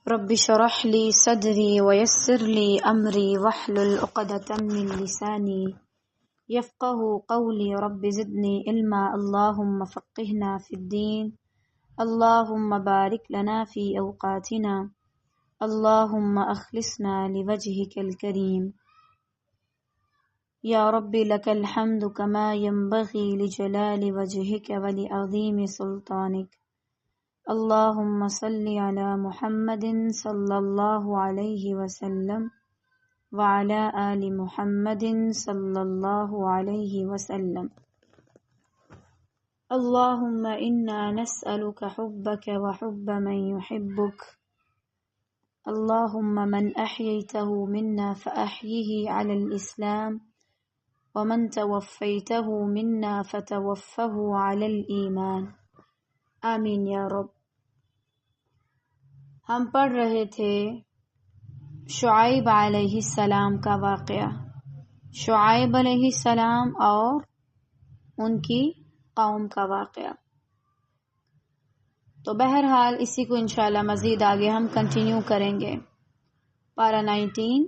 رب اشرح لي صدري ويسر لي أمري واحلل عقدة من لساني يفقهوا قولي رب زدني علما اللهم فقهنا في الدين اللهم بارك لنا في أوقاتنا اللهم أخلصنا لوجهك الكريم يا رب لك الحمد كما ينبغي لجلال وجهك ولعظيم سلطانك اللهم صل على محمد صلى الله عليه وسلم وعلى آل محمد صلى الله عليه وسلم اللهم إنا نسألك حبك وحب من يحبك اللهم من أحييته منا فأحيه على الإسلام ومن توفيته منا فتوفه على الإيمان آمین یا رب۔ ہم پڑھ رہے تھے شعیب علیہ السلام کا واقعہ، شعیب علیہ السلام اور ان کی قوم کا واقعہ۔ تو بہرحال اسی کو انشاءاللہ مزید آگے ہم کنٹینیو کریں گے۔ پارہ 19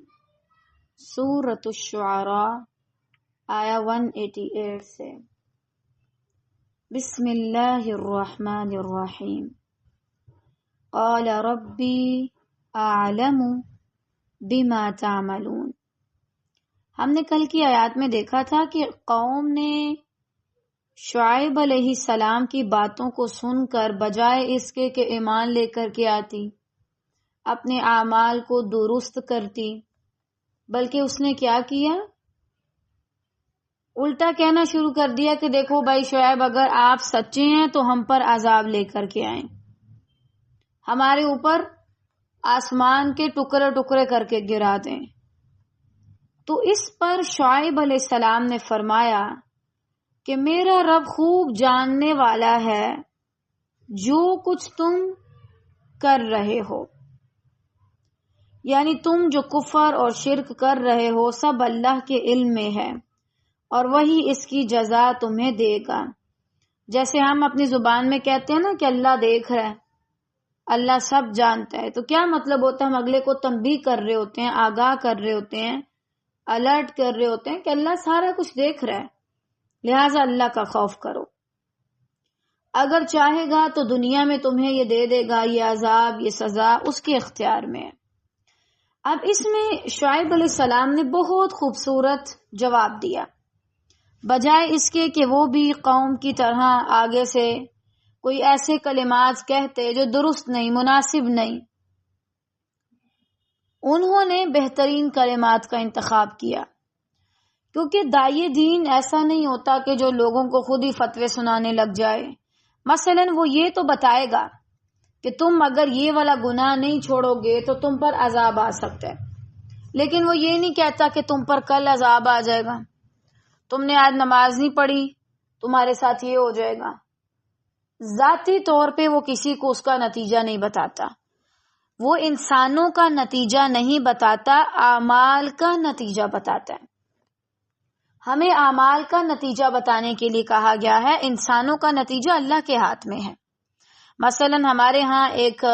سورۃ الشعراء آیا 188 سے۔ بسم اللہ الرحمن الرحیم۔ قال ربی اعلم بما تعملون۔ ہم نے کل کی آیات میں دیکھا تھا کہ قوم نے شعیب علیہ السلام کی باتوں کو سن کر بجائے اس کے کہ ایمان لے کر کے آتی، اپنے اعمال کو درست کرتی، بلکہ اس نے کیا کیا؟ الٹا کہنا شروع کر دیا کہ دیکھو بھائی شعیب، اگر آپ سچے ہیں تو ہم پر عذاب لے کر کے آئیں، ہمارے اوپر آسمان کے ٹکڑے ٹکڑے کر کے گرا دیں۔ تو اس پر شعیب علیہ السلام نے فرمایا کہ میرا رب خوب جاننے والا ہے جو کچھ تم کر رہے ہو، یعنی تم جو کفر اور شرک کر رہے ہو سب اللہ کے علم میں ہے، اور وہی اس کی جزا تمہیں دے گا۔ جیسے ہم اپنی زبان میں کہتے ہیں نا کہ اللہ دیکھ رہا ہے، اللہ سب جانتا ہے، تو کیا مطلب ہوتا ہے؟ ہم اگلے کو تنبیہ کر رہے ہوتے ہیں، آگاہ کر رہے ہوتے ہیں، الرٹ کر رہے ہوتے ہیں کہ اللہ سارا کچھ دیکھ رہا ہے، لہٰذا اللہ کا خوف کرو۔ اگر چاہے گا تو دنیا میں تمہیں یہ دے دے گا، یہ عذاب، یہ سزا اس کے اختیار میں ہے۔ اب اس میں شعیب علیہ السلام نے بہت خوبصورت جواب دیا، بجائے اس کے کہ وہ بھی قوم کی طرح آگے سے کوئی ایسے کلمات کہتے جو درست نہیں، مناسب نہیں۔ انہوں نے بہترین کلمات کا انتخاب کیا، کیونکہ داعی دین ایسا نہیں ہوتا کہ جو لوگوں کو خود ہی فتوے سنانے لگ جائے۔ مثلا وہ یہ تو بتائے گا کہ تم اگر یہ والا گناہ نہیں چھوڑو گے تو تم پر عذاب آ سکتا ہے، لیکن وہ یہ نہیں کہتا کہ تم پر کل عذاب آ جائے گا، تم نے آج نماز نہیں پڑھی تمہارے ساتھ یہ ہو جائے گا۔ ذاتی طور پہ وہ کسی کو اس کا نتیجہ نہیں بتاتا، وہ انسانوں کا نتیجہ نہیں بتاتا، اعمال کا نتیجہ بتاتا ہے۔ ہمیں اعمال کا نتیجہ بتانے کے لیے کہا گیا ہے، انسانوں کا نتیجہ اللہ کے ہاتھ میں ہے۔ مثلا ہمارے ہاں ایک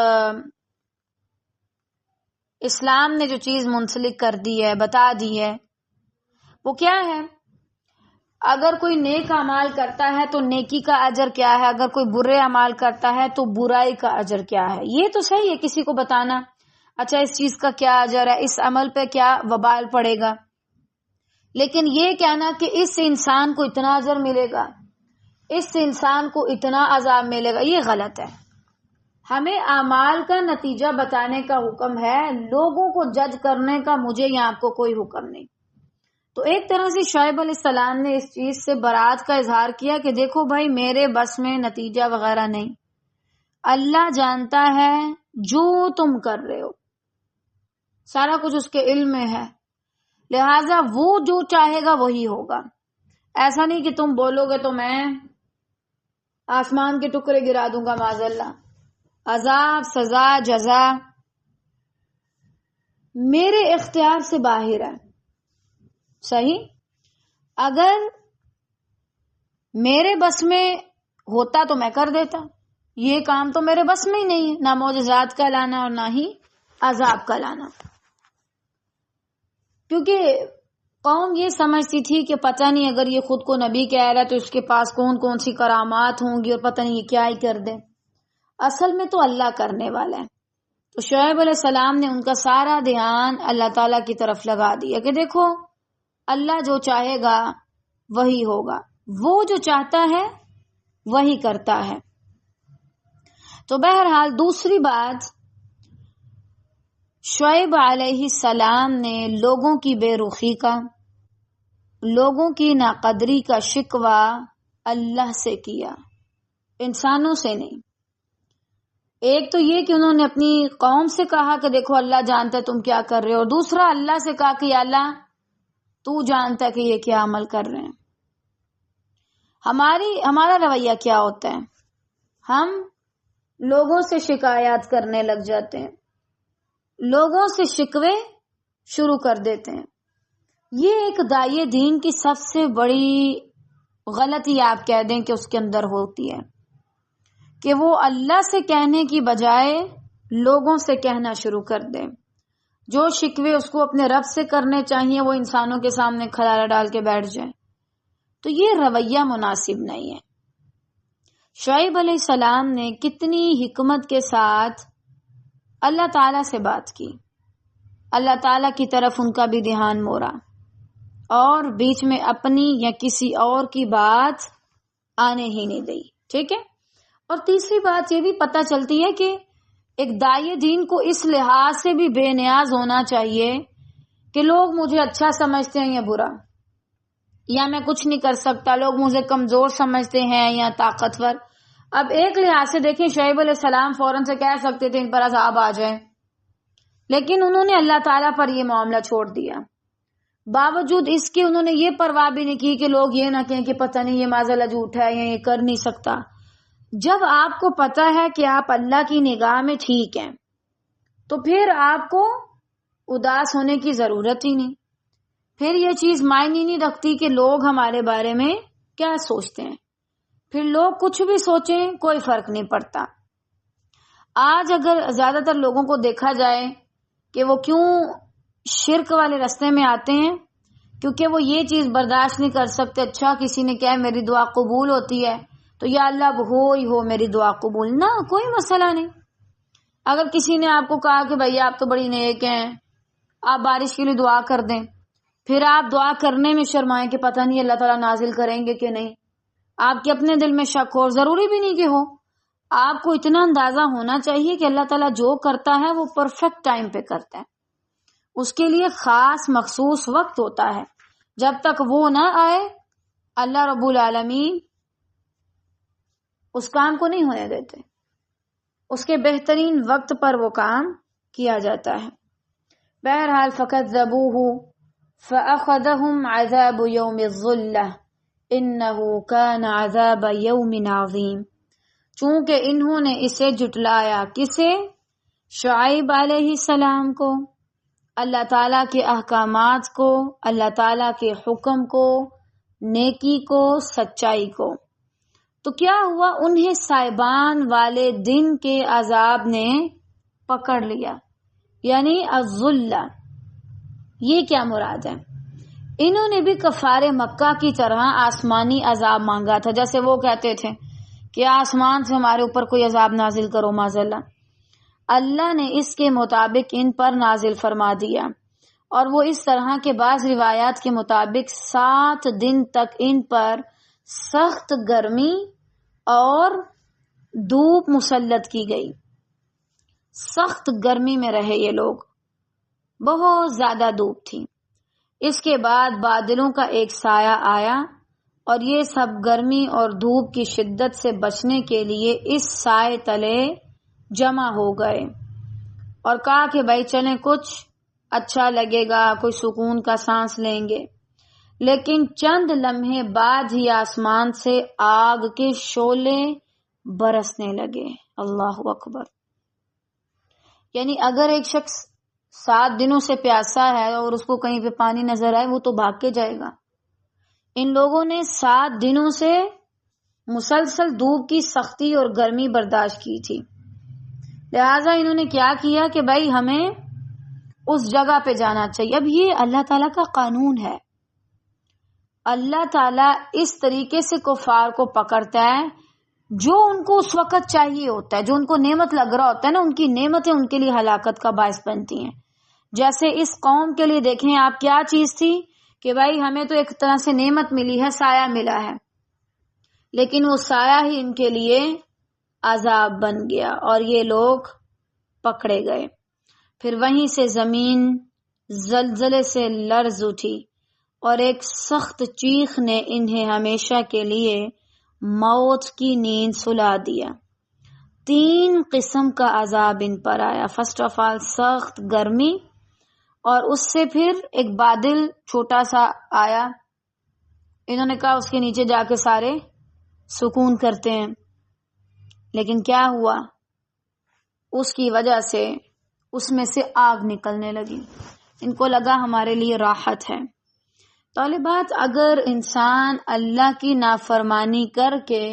اسلام نے جو چیز منسلک کر دی ہے، بتا دی ہے، وہ کیا ہے؟ اگر کوئی نیک اعمال کرتا ہے تو نیکی کا اجر کیا ہے، اگر کوئی برے اعمال کرتا ہے تو برائی کا اجر کیا ہے۔ یہ تو صحیح ہے کسی کو بتانا، اچھا اس چیز کا کیا اجر ہے، اس عمل پہ کیا وبال پڑے گا، لیکن یہ کہنا کہ اس سے انسان کو اتنا اجر ملے گا، اس سے انسان کو اتنا عذاب ملے گا، یہ غلط ہے۔ ہمیں اعمال کا نتیجہ بتانے کا حکم ہے، لوگوں کو جج کرنے کا مجھے یا آپ کو کوئی حکم نہیں۔ تو ایک طرح سے شعیب علیہ السلام نے اس چیز سے برات کا اظہار کیا کہ دیکھو بھائی میرے بس میں نتیجہ وغیرہ نہیں، اللہ جانتا ہے جو تم کر رہے ہو، سارا کچھ اس کے علم میں ہے، لہٰذا وہ جو چاہے گا وہی ہوگا۔ ایسا نہیں کہ تم بولو گے تو میں آسمان کے ٹکڑے گرا دوں گا، معاذ اللہ۔ عذاب، سزا، جزا میرے اختیار سے باہر ہے، صحیح؟ اگر میرے بس میں ہوتا تو میں کر دیتا، یہ کام تو میرے بس میں ہی نہیں ہے، نہ معجزات کا لانا اور نہ ہی عذاب کا لانا، کیونکہ قوم یہ سمجھتی تھی کہ پتہ نہیں اگر یہ خود کو نبی کہہ رہا ہے تو اس کے پاس کون کون سی کرامات ہوں گی اور پتہ نہیں یہ کیا ہی کر دے. اصل میں تو اللہ کرنے والا ہے. تو شعیب علیہ السلام نے ان کا سارا دھیان اللہ تعالیٰ کی طرف لگا دیا کہ دیکھو اللہ جو چاہے گا وہی ہوگا، وہ جو چاہتا ہے وہی کرتا ہے. تو بہرحال دوسری بات، شعیب علیہ السلام نے لوگوں کی بے رخی کا، لوگوں کی ناقدری کا شکوہ اللہ سے کیا، انسانوں سے نہیں. ایک تو یہ کہ انہوں نے اپنی قوم سے کہا کہ دیکھو اللہ جانتا ہے تم کیا کر رہے ہو، اور دوسرا اللہ سے کہا کہ یا اللہ تو جانتا ہے کہ یہ کیا عمل کر رہے ہیں. ہمارا رویہ کیا ہوتا ہے؟ ہم لوگوں سے شکایات کرنے لگ جاتے ہیں، لوگوں سے شکوے شروع کر دیتے ہیں. یہ ایک داعی دین کی سب سے بڑی غلطی آپ کہہ دیں کہ اس کے اندر ہوتی ہے کہ وہ اللہ سے کہنے کی بجائے لوگوں سے کہنا شروع کر دے. جو شکوے اس کو اپنے رب سے کرنے چاہیے وہ انسانوں کے سامنے کھلارا ڈال کے بیٹھ جائے. تو یہ رویہ مناسب نہیں ہے. شعیب علیہ السلام نے کتنی حکمت کے ساتھ اللہ تعالیٰ سے بات کی، اللہ تعالیٰ کی طرف ان کا بھی دھیان موڑا اور بیچ میں اپنی یا کسی اور کی بات آنے ہی نہیں دی. ٹھیک ہے. اور تیسری بات یہ بھی پتہ چلتی ہے کہ ایک داعی دین کو اس لحاظ سے بھی بے نیاز ہونا چاہیے کہ لوگ مجھے اچھا سمجھتے ہیں یا برا، یا میں کچھ نہیں کر سکتا، لوگ مجھے کمزور سمجھتے ہیں یا طاقتور. اب ایک لحاظ سے دیکھیں شعیب علیہ السلام فوراً سے کہہ سکتے تھے ان پر عذاب آ جائے، لیکن انہوں نے اللہ تعالیٰ پر یہ معاملہ چھوڑ دیا. باوجود اس کے انہوں نے یہ پرواہ بھی نہیں کی کہ لوگ یہ نہ کہیں کہ پتہ نہیں یہ معاذاللہ جھوٹا ہے یا یہ کر نہیں سکتا. جب آپ کو پتہ ہے کہ آپ اللہ کی نگاہ میں ٹھیک ہیں تو پھر آپ کو اداس ہونے کی ضرورت ہی نہیں. پھر یہ چیز معنی نہیں رکھتی کہ لوگ ہمارے بارے میں کیا سوچتے ہیں. پھر لوگ کچھ بھی سوچیں کوئی فرق نہیں پڑتا. آج اگر زیادہ تر لوگوں کو دیکھا جائے کہ وہ کیوں شرک والے راستے میں آتے ہیں، کیونکہ وہ یہ چیز برداشت نہیں کر سکتے اچھا کسی نے کہا میری دعا قبول ہوتی ہے تو یا اللہ ہو ہی ہو میری دعا قبول. نہ، کوئی مسئلہ نہیں. اگر کسی نے آپ کو کہا کہ بھائی آپ تو بڑی نیک ہیں، آپ بارش کے لیے دعا کر دیں، پھر آپ دعا کرنے میں شرمائیں کہ پتہ نہیں اللہ تعالیٰ نازل کریں گے کہ نہیں، آپ کے اپنے دل میں شک ہو، اور ضروری بھی نہیں کہ ہو. آپ کو اتنا اندازہ ہونا چاہیے کہ اللہ تعالیٰ جو کرتا ہے وہ پرفیکٹ ٹائم پہ کرتا ہے، اس کے لیے خاص مخصوص وقت ہوتا ہے. جب تک وہ نہ آئے اللہ رب العالمین اس کام کو نہیں ہونے دیتے، اس کے بہترین وقت پر وہ کام کیا جاتا ہے. بہرحال فَكَذَّبُوهُ فَأَخَذَهُمْ عَذَابُ يَوْمِ الظُّلَّةِ إِنَّهُ كَانَ عَذَابَ يَوْمٍ عَظِيمٍ. چونکہ انہوں نے اسے جھٹلایا، کسے؟ شعیب علیہ السلام کو، اللہ تعالیٰ کے احکامات کو، اللہ تعالیٰ کے حکم کو، نیکی کو، سچائی کو. تو کیا ہوا؟ انہیں سائبان والے دن کے عذاب نے پکڑ لیا، یعنی الذلہ. یہ کیا مراد ہے؟ انہوں نے بھی کفار مکہ کی طرح آسمانی عذاب مانگا تھا، جیسے وہ کہتے تھے کہ آسمان سے ہمارے اوپر کوئی عذاب نازل کرو معاذاللہ. اللہ نے اس کے مطابق ان پر نازل فرما دیا، اور وہ اس طرح کے بعض روایات کے مطابق 7 دن تک ان پر سخت گرمی اور دھوپ مسلط کی گئی. سخت گرمی میں رہے یہ لوگ، بہت زیادہ دھوپ تھی. اس کے بعد بادلوں کا ایک سایہ آیا اور یہ سب گرمی اور دھوپ کی شدت سے بچنے کے لیے اس سائے تلے جمع ہو گئے اور کہا کہ بھائی چلیں کچھ اچھا لگے گا، کوئی سکون کا سانس لیں گے. لیکن چند لمحے بعد ہی آسمان سے آگ کے شعلے برسنے لگے. اللہ اکبر. یعنی اگر ایک شخص 7 دنوں سے پیاسا ہے اور اس کو کہیں پہ پانی نظر آئے وہ تو بھاگ کے جائے گا. ان لوگوں نے 7 دنوں سے مسلسل دھوپ کی سختی اور گرمی برداشت کی تھی. لہٰذا انہوں نے کیا کیا کہ بھائی ہمیں اس جگہ پہ جانا چاہیے. اب یہ اللہ تعالیٰ کا قانون ہے. اللہ تعالیٰ اس طریقے سے کفار کو پکڑتا ہے جو ان کو اس وقت چاہیے ہوتا ہے، جو ان کو نعمت لگ رہا ہوتا ہے نا، ان کی نعمتیں ان کے لیے ہلاکت کا باعث بنتی ہیں. جیسے اس قوم کے لیے دیکھیں آپ، کیا چیز تھی کہ بھائی ہمیں تو ایک طرح سے نعمت ملی ہے، سایہ ملا ہے، لیکن وہ سایہ ہی ان کے لیے عذاب بن گیا اور یہ لوگ پکڑے گئے. پھر وہیں سے زمین زلزلے سے لرز اٹھی اور ایک سخت چیخ نے انہیں ہمیشہ کے لیے موت کی نیند سلا دیا. 3 قسم کا عذاب ان پر آیا. فرسٹ آف آل سخت گرمی، اور اس سے پھر ایک بادل چھوٹا سا آیا. انہوں نے کہا اس کے نیچے جا کے سارے سکون کرتے ہیں، لیکن کیا ہوا؟ اس کی وجہ سے اس میں سے آگ نکلنے لگی. ان کو لگا ہمارے لیے راحت ہے. طالبات، اگر انسان اللہ کی نافرمانی کر کے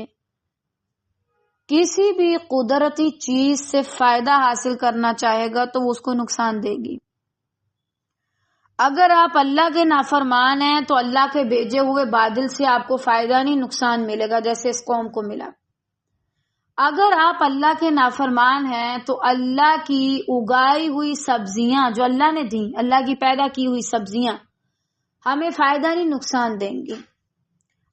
کسی بھی قدرتی چیز سے فائدہ حاصل کرنا چاہے گا تو وہ اس کو نقصان دے گی. اگر آپ اللہ کے نافرمان ہیں تو اللہ کے بھیجے ہوئے بادل سے آپ کو فائدہ نہیں، نقصان ملے گا، جیسے اس قوم کو ملا. اگر آپ اللہ کے نافرمان ہیں تو اللہ کی اگائی ہوئی سبزیاں جو اللہ نے دیں، اللہ کی پیدا کی ہوئی سبزیاں ہمیں فائدہ نہیں، نقصان دیں گی.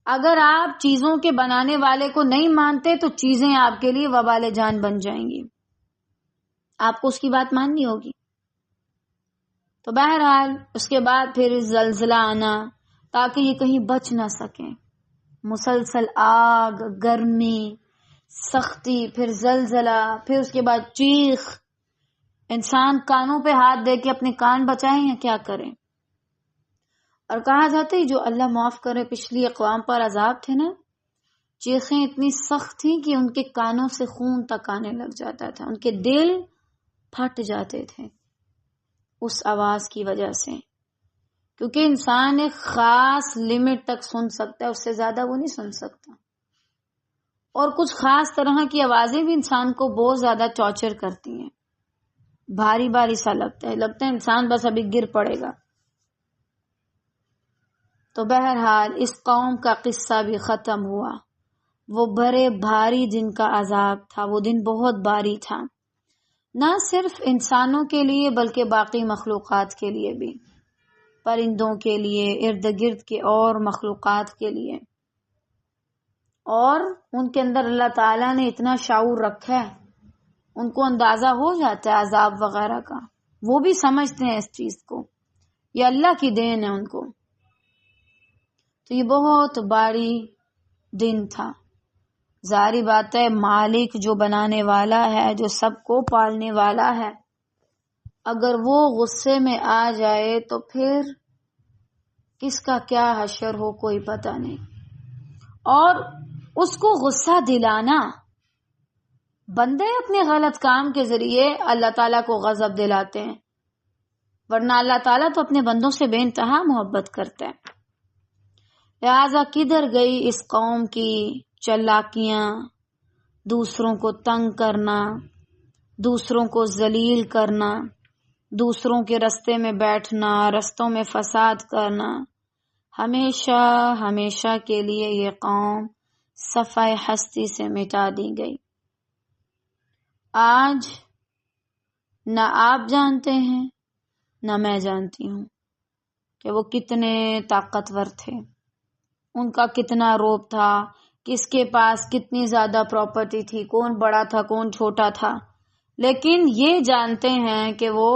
اگر آپ چیزوں کے بنانے والے کو نہیں مانتے تو چیزیں آپ کے لیے وبال جان بن جائیں گی، آپ کو اس کی بات ماننی ہوگی. تو بہرحال اس کے بعد پھر زلزلہ آنا تاکہ یہ کہیں بچ نہ سکیں. مسلسل آگ، گرمی، سختی، پھر زلزلہ، پھر اس کے بعد چیخ. انسان کانوں پہ ہاتھ دے کے اپنے کان بچائیں یا کیا کریں؟ اور کہا جاتا ہے جو اللہ معاف کرے پچھلی اقوام پر عذاب تھے نا، چیخیں اتنی سخت تھیں کہ ان کے کانوں سے خون تک آنے لگ جاتا تھا، ان کے دل پھٹ جاتے تھے اس آواز کی وجہ سے. کیونکہ انسان ایک خاص لمٹ تک سن سکتا ہے، اس سے زیادہ وہ نہیں سن سکتا. اور کچھ خاص طرح کی آوازیں بھی انسان کو بہت زیادہ ٹارچر کرتی ہیں، بھاری بھاری سا لگتا ہے انسان بس ابھی گر پڑے گا. تو بہرحال اس قوم کا قصہ بھی ختم ہوا. وہ بڑے بھاری دن کا عذاب تھا، وہ دن بہت بھاری تھا، نہ صرف انسانوں کے لیے بلکہ باقی مخلوقات کے لیے بھی، پرندوں کے لیے، ارد گرد کے اور مخلوقات کے لیے. اور ان کے اندر اللہ تعالیٰ نے اتنا شعور رکھا ہے، ان کو اندازہ ہو جاتا ہے عذاب وغیرہ کا، وہ بھی سمجھتے ہیں اس چیز کو، یہ اللہ کی دین ہے ان کو. تو یہ بہت باری دن تھا. ظاہری بات ہے مالک جو بنانے والا ہے، جو سب کو پالنے والا ہے، اگر وہ غصے میں آ جائے تو پھر کس کا کیا حشر ہو کوئی پتہ نہیں. اور اس کو غصہ دلانا، بندے اپنے غلط کام کے ذریعے اللہ تعالیٰ کو غضب دلاتے ہیں، ورنہ اللہ تعالیٰ تو اپنے بندوں سے بے انتہا محبت کرتا ہے. لہذا کدھر گئی اس قوم کی چالاکیاں، دوسروں کو تنگ کرنا، دوسروں کو ذلیل کرنا، دوسروں کے رستے میں بیٹھنا، رستوں میں فساد کرنا. ہمیشہ ہمیشہ کے لیے یہ قوم صفحہ ہستی سے مٹا دی گئی. آج نہ آپ جانتے ہیں نہ میں جانتی ہوں کہ وہ کتنے طاقتور تھے، ان کا کتنا روب تھا، کس کے پاس کتنی زیادہ پراپرٹی تھی، کون بڑا تھا کون چھوٹا تھا، لیکن یہ جانتے ہیں کہ وہ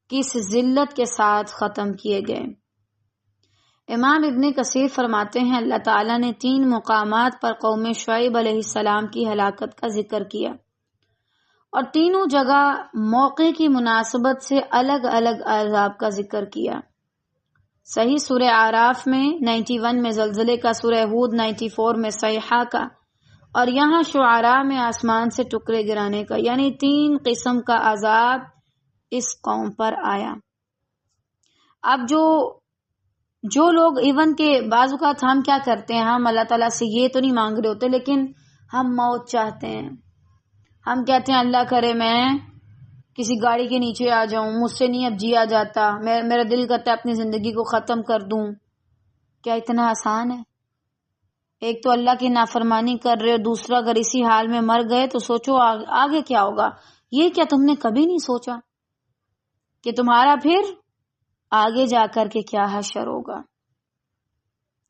کس ذلت کے ساتھ ختم کیے گئے. امام ابن کثیر فرماتے ہیں اللہ تعالیٰ نے 3 مقامات پر قوم شعیب علیہ السلام کی ہلاکت کا ذکر کیا، اور تینوں جگہ موقع کی مناسبت سے الگ الگ عذاب کا ذکر کیا. صحیح سورہ اعراف میں 91 میں زلزلے کا، سورہ ہود 94 میں صیحہ کا، اور یہاں شعراء میں آسمان سے ٹکڑے گرانے کا. یعنی 3 قسم کا عذاب اس قوم پر آیا. اب جو لوگ ایون کے بعض اوقات ہم کیا کرتے ہیں، ہم اللہ تعالیٰ سے یہ تو نہیں مانگ رہے ہوتے لیکن ہم موت چاہتے ہیں. ہم کہتے ہیں اللہ کرے میں کسی گاڑی کے نیچے آ جاؤں، مجھ سے نہیں اب جیا جاتا، میرا دل کرتا ہے اپنی زندگی کو ختم کر دوں. کیا اتنا آسان ہے؟ ایک تو اللہ کی نافرمانی کر رہے ہو، دوسرا اگر اسی حال میں مر گئے تو سوچو آگے کیا ہوگا. یہ کیا تم نے کبھی نہیں سوچا کہ تمہارا پھر آگے جا کر کے کیا حشر ہوگا؟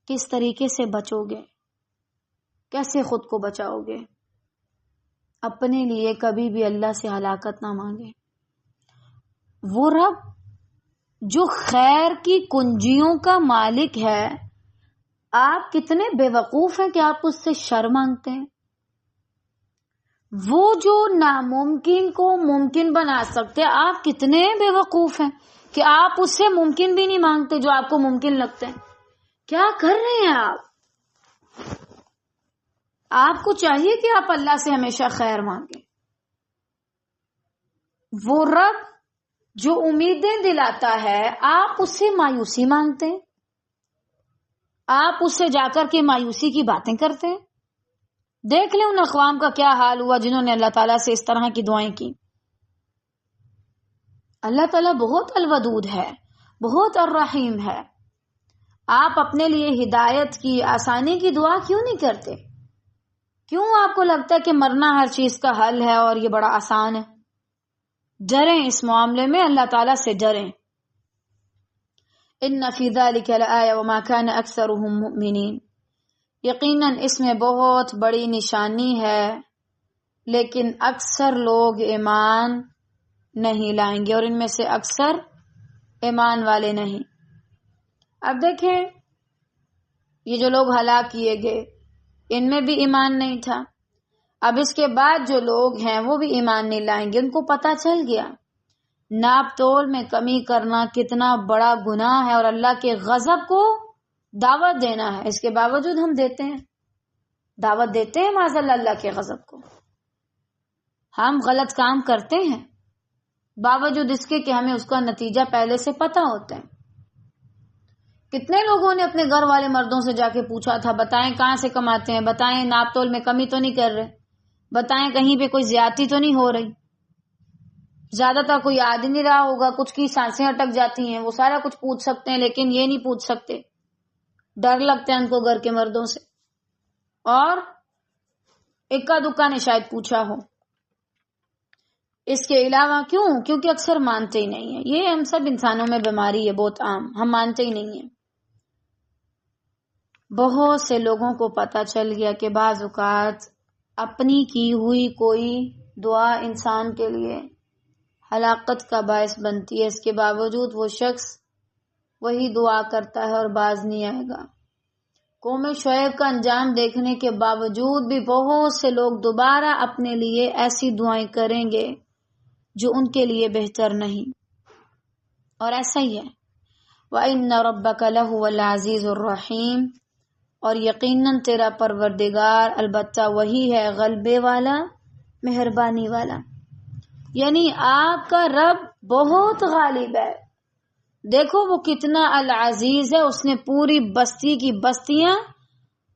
کس طریقے سے بچو گے؟ کیسے خود کو بچاؤ گے؟ اپنے لیے کبھی بھی اللہ سے ہلاکت نہ مانگے. وہ رب جو خیر کی کنجیوں کا مالک ہے، آپ کتنے بے وقوف ہیں کہ آپ اس سے شر مانگتے ہیں. وہ جو ناممکن کو ممکن بنا سکتے، آپ کتنے بے وقوف ہیں کہ آپ اس سے ممکن بھی نہیں مانگتے جو آپ کو ممکن لگتے ہیں. کیا کر رہے ہیں آپ؟ آپ کو چاہیے کہ آپ اللہ سے ہمیشہ خیر مانگیں. وہ رب جو امیدیں دلاتا ہے، آپ اس سے مایوسی مانگتے ہیں، آپ اس سے جا کر کے مایوسی کی باتیں کرتے ہیں. دیکھ لیں ان اقوام کا کیا حال ہوا جنہوں نے اللہ تعالیٰ سے اس طرح کی دعائیں کی. اللہ تعالیٰ بہت الودود ہے، بہت الرحیم ہے. آپ اپنے لیے ہدایت کی، آسانی کی دعا کیوں نہیں کرتے؟ کیوں آپ کو لگتا ہے کہ مرنا ہر چیز کا حل ہے اور یہ بڑا آسان ہے؟ ڈریں اس معاملے میں، اللہ تعالیٰ سے ڈریں. ان فی ذلک لآیہ وما کان اکثرهم مؤمنین. یقیناً اس میں بہت بڑی نشانی ہے، لیکن اکثر لوگ ایمان نہیں لائیں گے، اور ان میں سے اکثر ایمان والے نہیں. اب دیکھیں یہ جو لوگ ہلاک کیے گئے ان میں بھی ایمان نہیں تھا. اب اس کے بعد جو لوگ ہیں وہ بھی ایمان نہیں لائیں گے. ان کو پتہ چل گیا ناپ تول میں کمی کرنا کتنا بڑا گناہ ہے اور اللہ کے غضب کو دعوت دینا ہے. اس کے باوجود ہم دیتے ہیں، دعوت دیتے ہیں معاذ اللہ کے غضب کو. ہم غلط کام کرتے ہیں باوجود اس کے کہ ہمیں اس کا نتیجہ پہلے سے پتہ ہوتا ہے. کتنے لوگوں نے اپنے گھر والے مردوں سے جا کے پوچھا تھا، بتائیں کہاں سے کماتے ہیں، بتائیں ناپ تول میں کمی تو نہیں کر رہے، بتائیں کہیں پہ کوئی زیادتی تو نہیں ہو رہی. زیادہ تر کوئی یاد ہی نہیں رہا ہوگا، کچھ کی سانسیں اٹک جاتی ہیں، وہ سارا کچھ پوچھ سکتے ہیں لیکن یہ نہیں پوچھ سکتے، ڈر لگتا ہے ان کو گھر کے مردوں سے. اور اکا دکا نے شاید پوچھا ہو. اس کے علاوہ کیونکہ اکثر مانتے ہی نہیں ہیں. یہ ہم سب انسانوں میں بیماری ہے بہت عام، ہم مانتے ہی نہیں ہیں. بہت سے لوگوں کو پتہ چل گیا کہ بعض اوقات اپنی کی ہوئی کوئی دعا انسان کے لیے ہلاکت کا باعث بنتی ہے. اس کے باوجود وہ شخص وہی دعا کرتا ہے اور باز نہیں آئے گا. قوم شعیب کا انجام دیکھنے کے باوجود بھی بہت سے لوگ دوبارہ اپنے لیے ایسی دعائیں کریں گے جو ان کے لیے بہتر نہیں. اور ایسا ہی ہے. وَإِنَّ رَبَّكَ لَهُوَ الْعَزِيزُ الرَّحِيمُ. اور یقیناً تیرا پروردگار البتہ وہی ہے غلبے والا، مہربانی والا. یعنی آپ کا رب بہت غالب ہے. دیکھو وہ کتنا العزیز ہے، اس نے پوری بستی کی بستیاں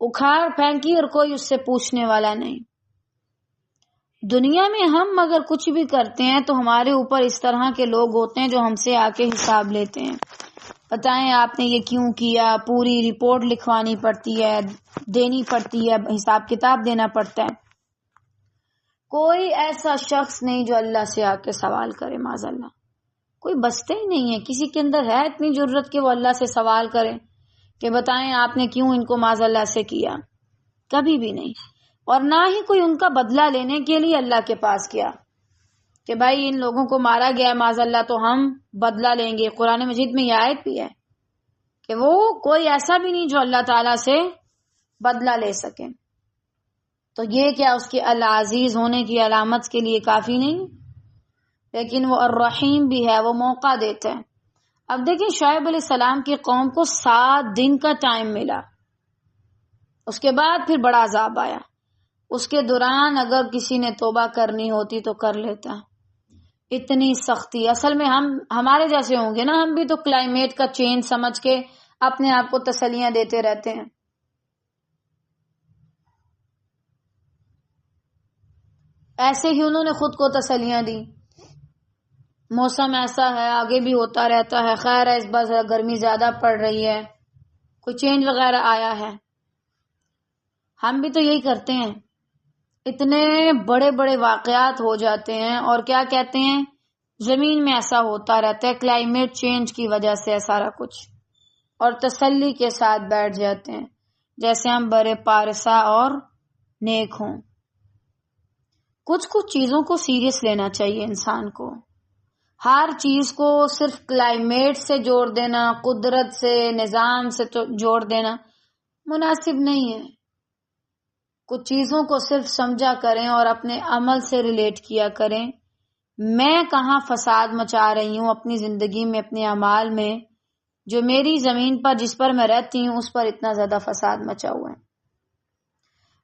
اکھاڑ پھینکی اور کوئی اس سے پوچھنے والا نہیں. دنیا میں ہم اگر کچھ بھی کرتے ہیں تو ہمارے اوپر اس طرح کے لوگ ہوتے ہیں جو ہم سے آ کے حساب لیتے ہیں. بتائیں آپ نے یہ کیوں کیا، پوری رپورٹ لکھوانی پڑتی ہے، دینی پڑتی ہے، حساب کتاب دینا پڑتا ہے. کوئی ایسا شخص نہیں جو اللہ سے آ کے سوال کرے. معاذ اللہ کوئی بچتے ہی نہیں ہے. کسی کے اندر ہے اتنی جرت کہ وہ اللہ سے سوال کرے کہ بتائیں آپ نے کیوں ان کو معاذ اللہ سے کیا؟ کبھی بھی نہیں. اور نہ ہی کوئی ان کا بدلہ لینے کے لیے اللہ کے پاس کیا کہ بھائی ان لوگوں کو مارا گیا معاذ اللہ تو ہم بدلہ لیں گے. قرآن مجید میں یہ آیت بھی ہے کہ وہ کوئی ایسا بھی نہیں جو اللہ تعالیٰ سے بدلہ لے سکے. تو یہ کیا اس کے العزیز ہونے کی علامت کے لیے کافی نہیں، لیکن وہ الرحیم بھی ہے، وہ موقع دیتے ہیں. اب دیکھیں شعیب علیہ السلام کی قوم کو 7 دن کا ٹائم ملا، اس کے بعد پھر بڑا عذاب آیا. اس کے دوران اگر کسی نے توبہ کرنی ہوتی تو کر لیتا. اتنی سختی. اصل میں ہمارے جیسے ہوں گے نا، ہم بھی تو کلائمیٹ کا چینج سمجھ کے اپنے آپ کو تسلیاں دیتے رہتے ہیں. ایسے ہی انہوں نے خود کو تسلیاں دی موسم ایسا ہے، آگے بھی ہوتا رہتا ہے، خیر ہے اس بار ذرا گرمی زیادہ پڑ رہی ہے، کوئی چینج وغیرہ آیا ہے۔ ہم بھی تو یہی کرتے ہیں، اتنے بڑے بڑے واقعات ہو جاتے ہیں اور کیا کہتے ہیں زمین میں ایسا ہوتا رہتا ہے، کلائمیٹ چینج کی وجہ سے ہے سارا کچھ، اور تسلی کے ساتھ بیٹھ جاتے ہیں جیسے ہم برے پارسا اور نیک ہوں۔ کچھ چیزوں کو سیریس لینا چاہیے انسان کو، ہر چیز کو صرف کلائمیٹ سے جوڑ دینا، قدرت سے، نظام سے جوڑ دینا مناسب نہیں ہے۔ کچھ چیزوں کو صرف سمجھا کریں اور اپنے عمل سے ریلیٹ کیا کریں، میں کہاں فساد مچا رہی ہوں اپنی زندگی میں، اپنے اعمال میں، جو میری زمین پر جس پر میں رہتی ہوں اس پر اتنا زیادہ فساد مچا ہوا ہے۔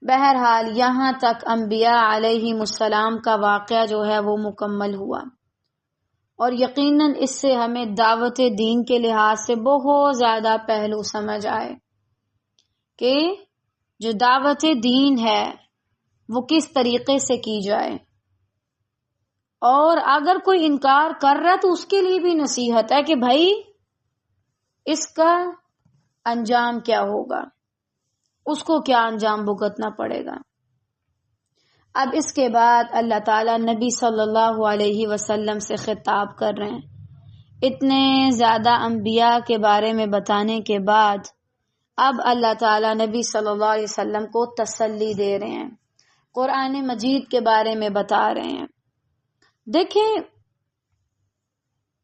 بہرحال یہاں تک انبیاء علیہم السلام کا واقعہ جو ہے وہ مکمل ہوا، اور یقیناً اس سے ہمیں دعوت دین کے لحاظ سے بہت زیادہ پہلو سمجھ آئے کہ جو دعوت دین ہے وہ کس طریقے سے کی جائے، اور اگر کوئی انکار کر رہا ہے تو اس کے لیے بھی نصیحت ہے کہ بھائی اس کا انجام کیا ہوگا، اس کو کیا انجام بھگتنا پڑے گا۔ اب اس کے بعد اللہ تعالیٰ نبی صلی اللہ علیہ وسلم سے خطاب کر رہے ہیں۔ اتنے زیادہ انبیاء کے بارے میں بتانے کے بعد اب اللہ تعالیٰ نبی صلی اللہ علیہ وسلم کو تسلی دے رہے ہیں، قرآن مجید کے بارے میں بتا رہے ہیں۔ دیکھیں،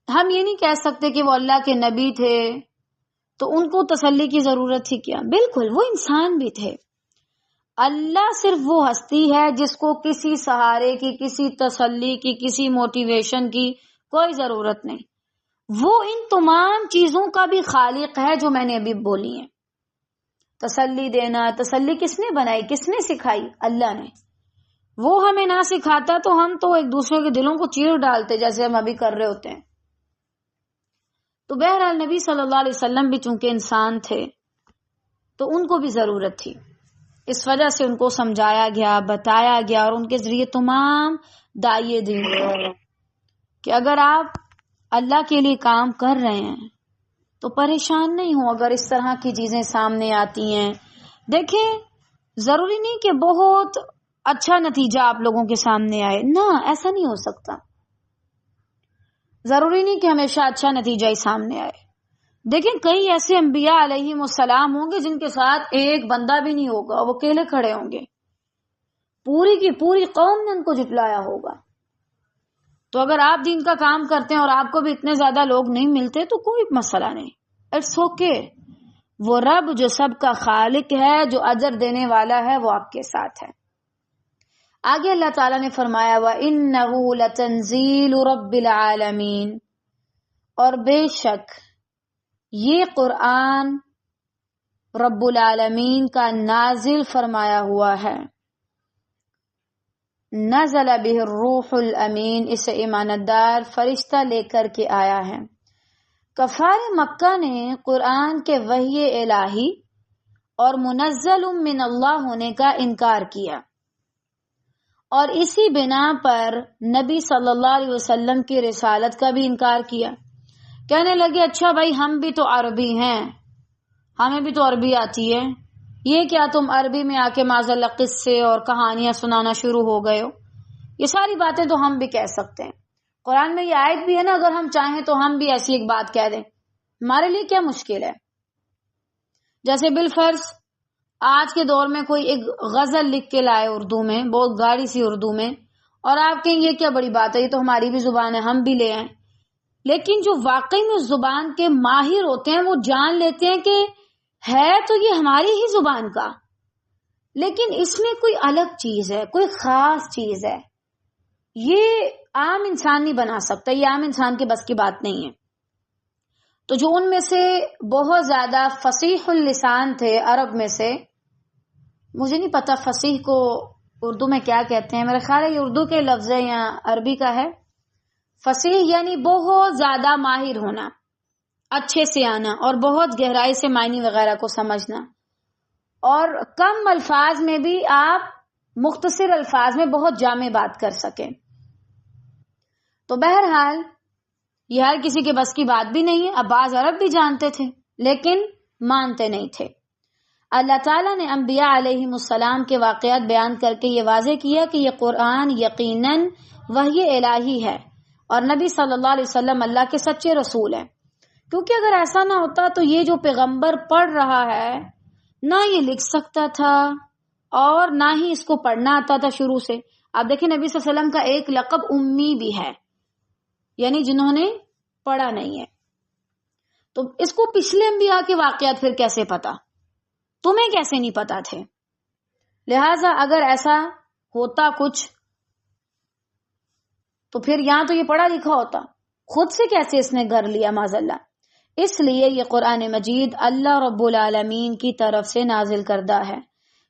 ہم یہ نہیں کہہ سکتے کہ وہ اللہ کے نبی تھے تو ان کو تسلی کی ضرورت تھی کیا؟ بالکل، وہ انسان بھی تھے۔ اللہ صرف وہ ہستی ہے جس کو کسی سہارے کی، کسی تسلی کی، کسی موٹیویشن کی کوئی ضرورت نہیں۔ وہ ان تمام چیزوں کا بھی خالق ہے جو میں نے ابھی بولی ہیں۔ تسلی دینا، تسلی کس نے بنائی، کس نے سکھائی؟ اللہ نے۔ وہ ہمیں نہ سکھاتا تو ہم تو ایک دوسرے کے دلوں کو چیر ڈالتے جیسے ہم ابھی کر رہے ہوتے ہیں۔ تو بہرحال نبی صلی اللہ علیہ وسلم بھی چونکہ انسان تھے تو ان کو بھی ضرورت تھی، اس وجہ سے ان کو سمجھایا گیا، بتایا گیا، اور ان کے ذریعے تمام داعیے دین کہ اگر آپ اللہ کے لیے کام کر رہے ہیں تو پریشان نہیں ہو اگر اس طرح کی چیزیں سامنے آتی ہیں۔ دیکھیں، ضروری نہیں کہ بہت اچھا نتیجہ آپ لوگوں کے سامنے آئے، نہ، ایسا نہیں ہو سکتا۔ ضروری نہیں کہ ہمیشہ اچھا نتیجہ ہی سامنے آئے۔ دیکھیں، کئی ایسے انبیاء علیہم السلام ہوں گے جن کے ساتھ ایک بندہ بھی نہیں ہوگا، وہ اکیلے کھڑے ہوں گے، پوری کی پوری قوم نے ان کو جھٹلایا ہوگا۔ تو اگر آپ دین کا کام کرتے ہیں اور آپ کو بھی اتنے زیادہ لوگ نہیں ملتے تو کوئی مسئلہ نہیں، اٹس اوکے۔ وہ رب جو سب کا خالق ہے، جو اجر دینے والا ہے، وہ آپ کے ساتھ ہے۔ آگے اللہ تعالیٰ نے فرمایا وَإِنَّهُ لَتَنزِيلُ رَبِّ الْعَالَمِينَ، اور بے شک یہ قرآن رب العالمین کا نازل فرمایا ہوا ہے۔ نزل به الروح الامین، اسے ایماندار فرشتہ لے کر کے آیا ہے۔ کفار مکہ نے قرآن کے وحی الہی اور منزل من اللہ ہونے کا انکار کیا، اور اسی بنا پر نبی صلی اللہ علیہ وسلم کی رسالت کا بھی انکار کیا۔ کہنے لگے اچھا بھائی ہم بھی تو عربی ہیں، ہمیں بھی تو عربی آتی ہے، یہ کیا تم عربی میں آ کے معذاللہ قصے اور کہانیاں سنانا شروع ہو گئے ہو؟ یہ ساری باتیں تو ہم بھی کہہ سکتے ہیں، قرآن میں یہ آیت بھی ہے نا، اگر ہم چاہیں تو ہم بھی ایسی ایک بات کہہ دیں، ہمارے لیے کیا مشکل ہے؟ جیسے بالفرض آج کے دور میں کوئی ایک غزل لکھ کے لائے اردو میں، بہت گاڑی سی اردو میں، اور آپ کہیں یہ کیا بڑی بات ہے، یہ تو ہماری بھی زبان ہے، ہم بھی لے آئیں۔ لیکن جو واقعی میں زبان کے ماہر ہوتے ہیں وہ جان لیتے ہیں کہ ہے تو یہ ہماری ہی زبان کا، لیکن اس میں کوئی الگ چیز ہے، کوئی خاص چیز ہے، یہ عام انسان نہیں بنا سکتا، یہ عام انسان کے بس کی بات نہیں ہے۔ تو جو ان میں سے بہت زیادہ فصیح اللسان تھے عرب میں سے، مجھے نہیں پتا فصیح کو اردو میں کیا کہتے ہیں، میرا خیال ہے یہ اردو کے لفظ ہے یا عربی کا ہے۔ فصیح یعنی بہت زیادہ ماہر ہونا، اچھے سے آنا، اور بہت گہرائی سے معنی وغیرہ کو سمجھنا، اور کم الفاظ میں بھی آپ مختصر الفاظ میں بہت جامع بات کر سکیں۔ تو بہرحال یہ ہر کسی کے بس کی بات بھی نہیں ہے. اب بعض عرب بھی جانتے تھے لیکن مانتے نہیں تھے. اللہ تعالیٰ نے انبیاء علیہم السلام کے واقعات بیان کر کے یہ واضح کیا کہ یہ قرآن یقیناً وحی الہی ہے اور نبی صلی اللہ علیہ وسلم اللہ کے سچے رسول ہیں. کیونکہ اگر ایسا نہ ہوتا تو یہ جو پیغمبر پڑھ رہا ہے نہ یہ لکھ سکتا تھا اور نہ ہی اس کو پڑھنا آتا تھا شروع سے. آپ دیکھیں نبی صلی اللہ علیہ وسلم کا ایک لقب امی بھی ہے، یعنی جنہوں نے پڑھا نہیں ہے. تو اس کو پچھلے انبیاء کے واقعات پھر کیسے پتا؟ تمہیں کیسے نہیں پتا تھے؟ لہٰذا اگر ایسا ہوتا کچھ تو پھر یہاں تو یہ پڑھا لکھا ہوتا، خود سے کیسے اس نے گھر لیا معاذ اللہ. اس لیے یہ قرآن مجید اللہ رب العالمین کی طرف سے نازل کردہ ہے،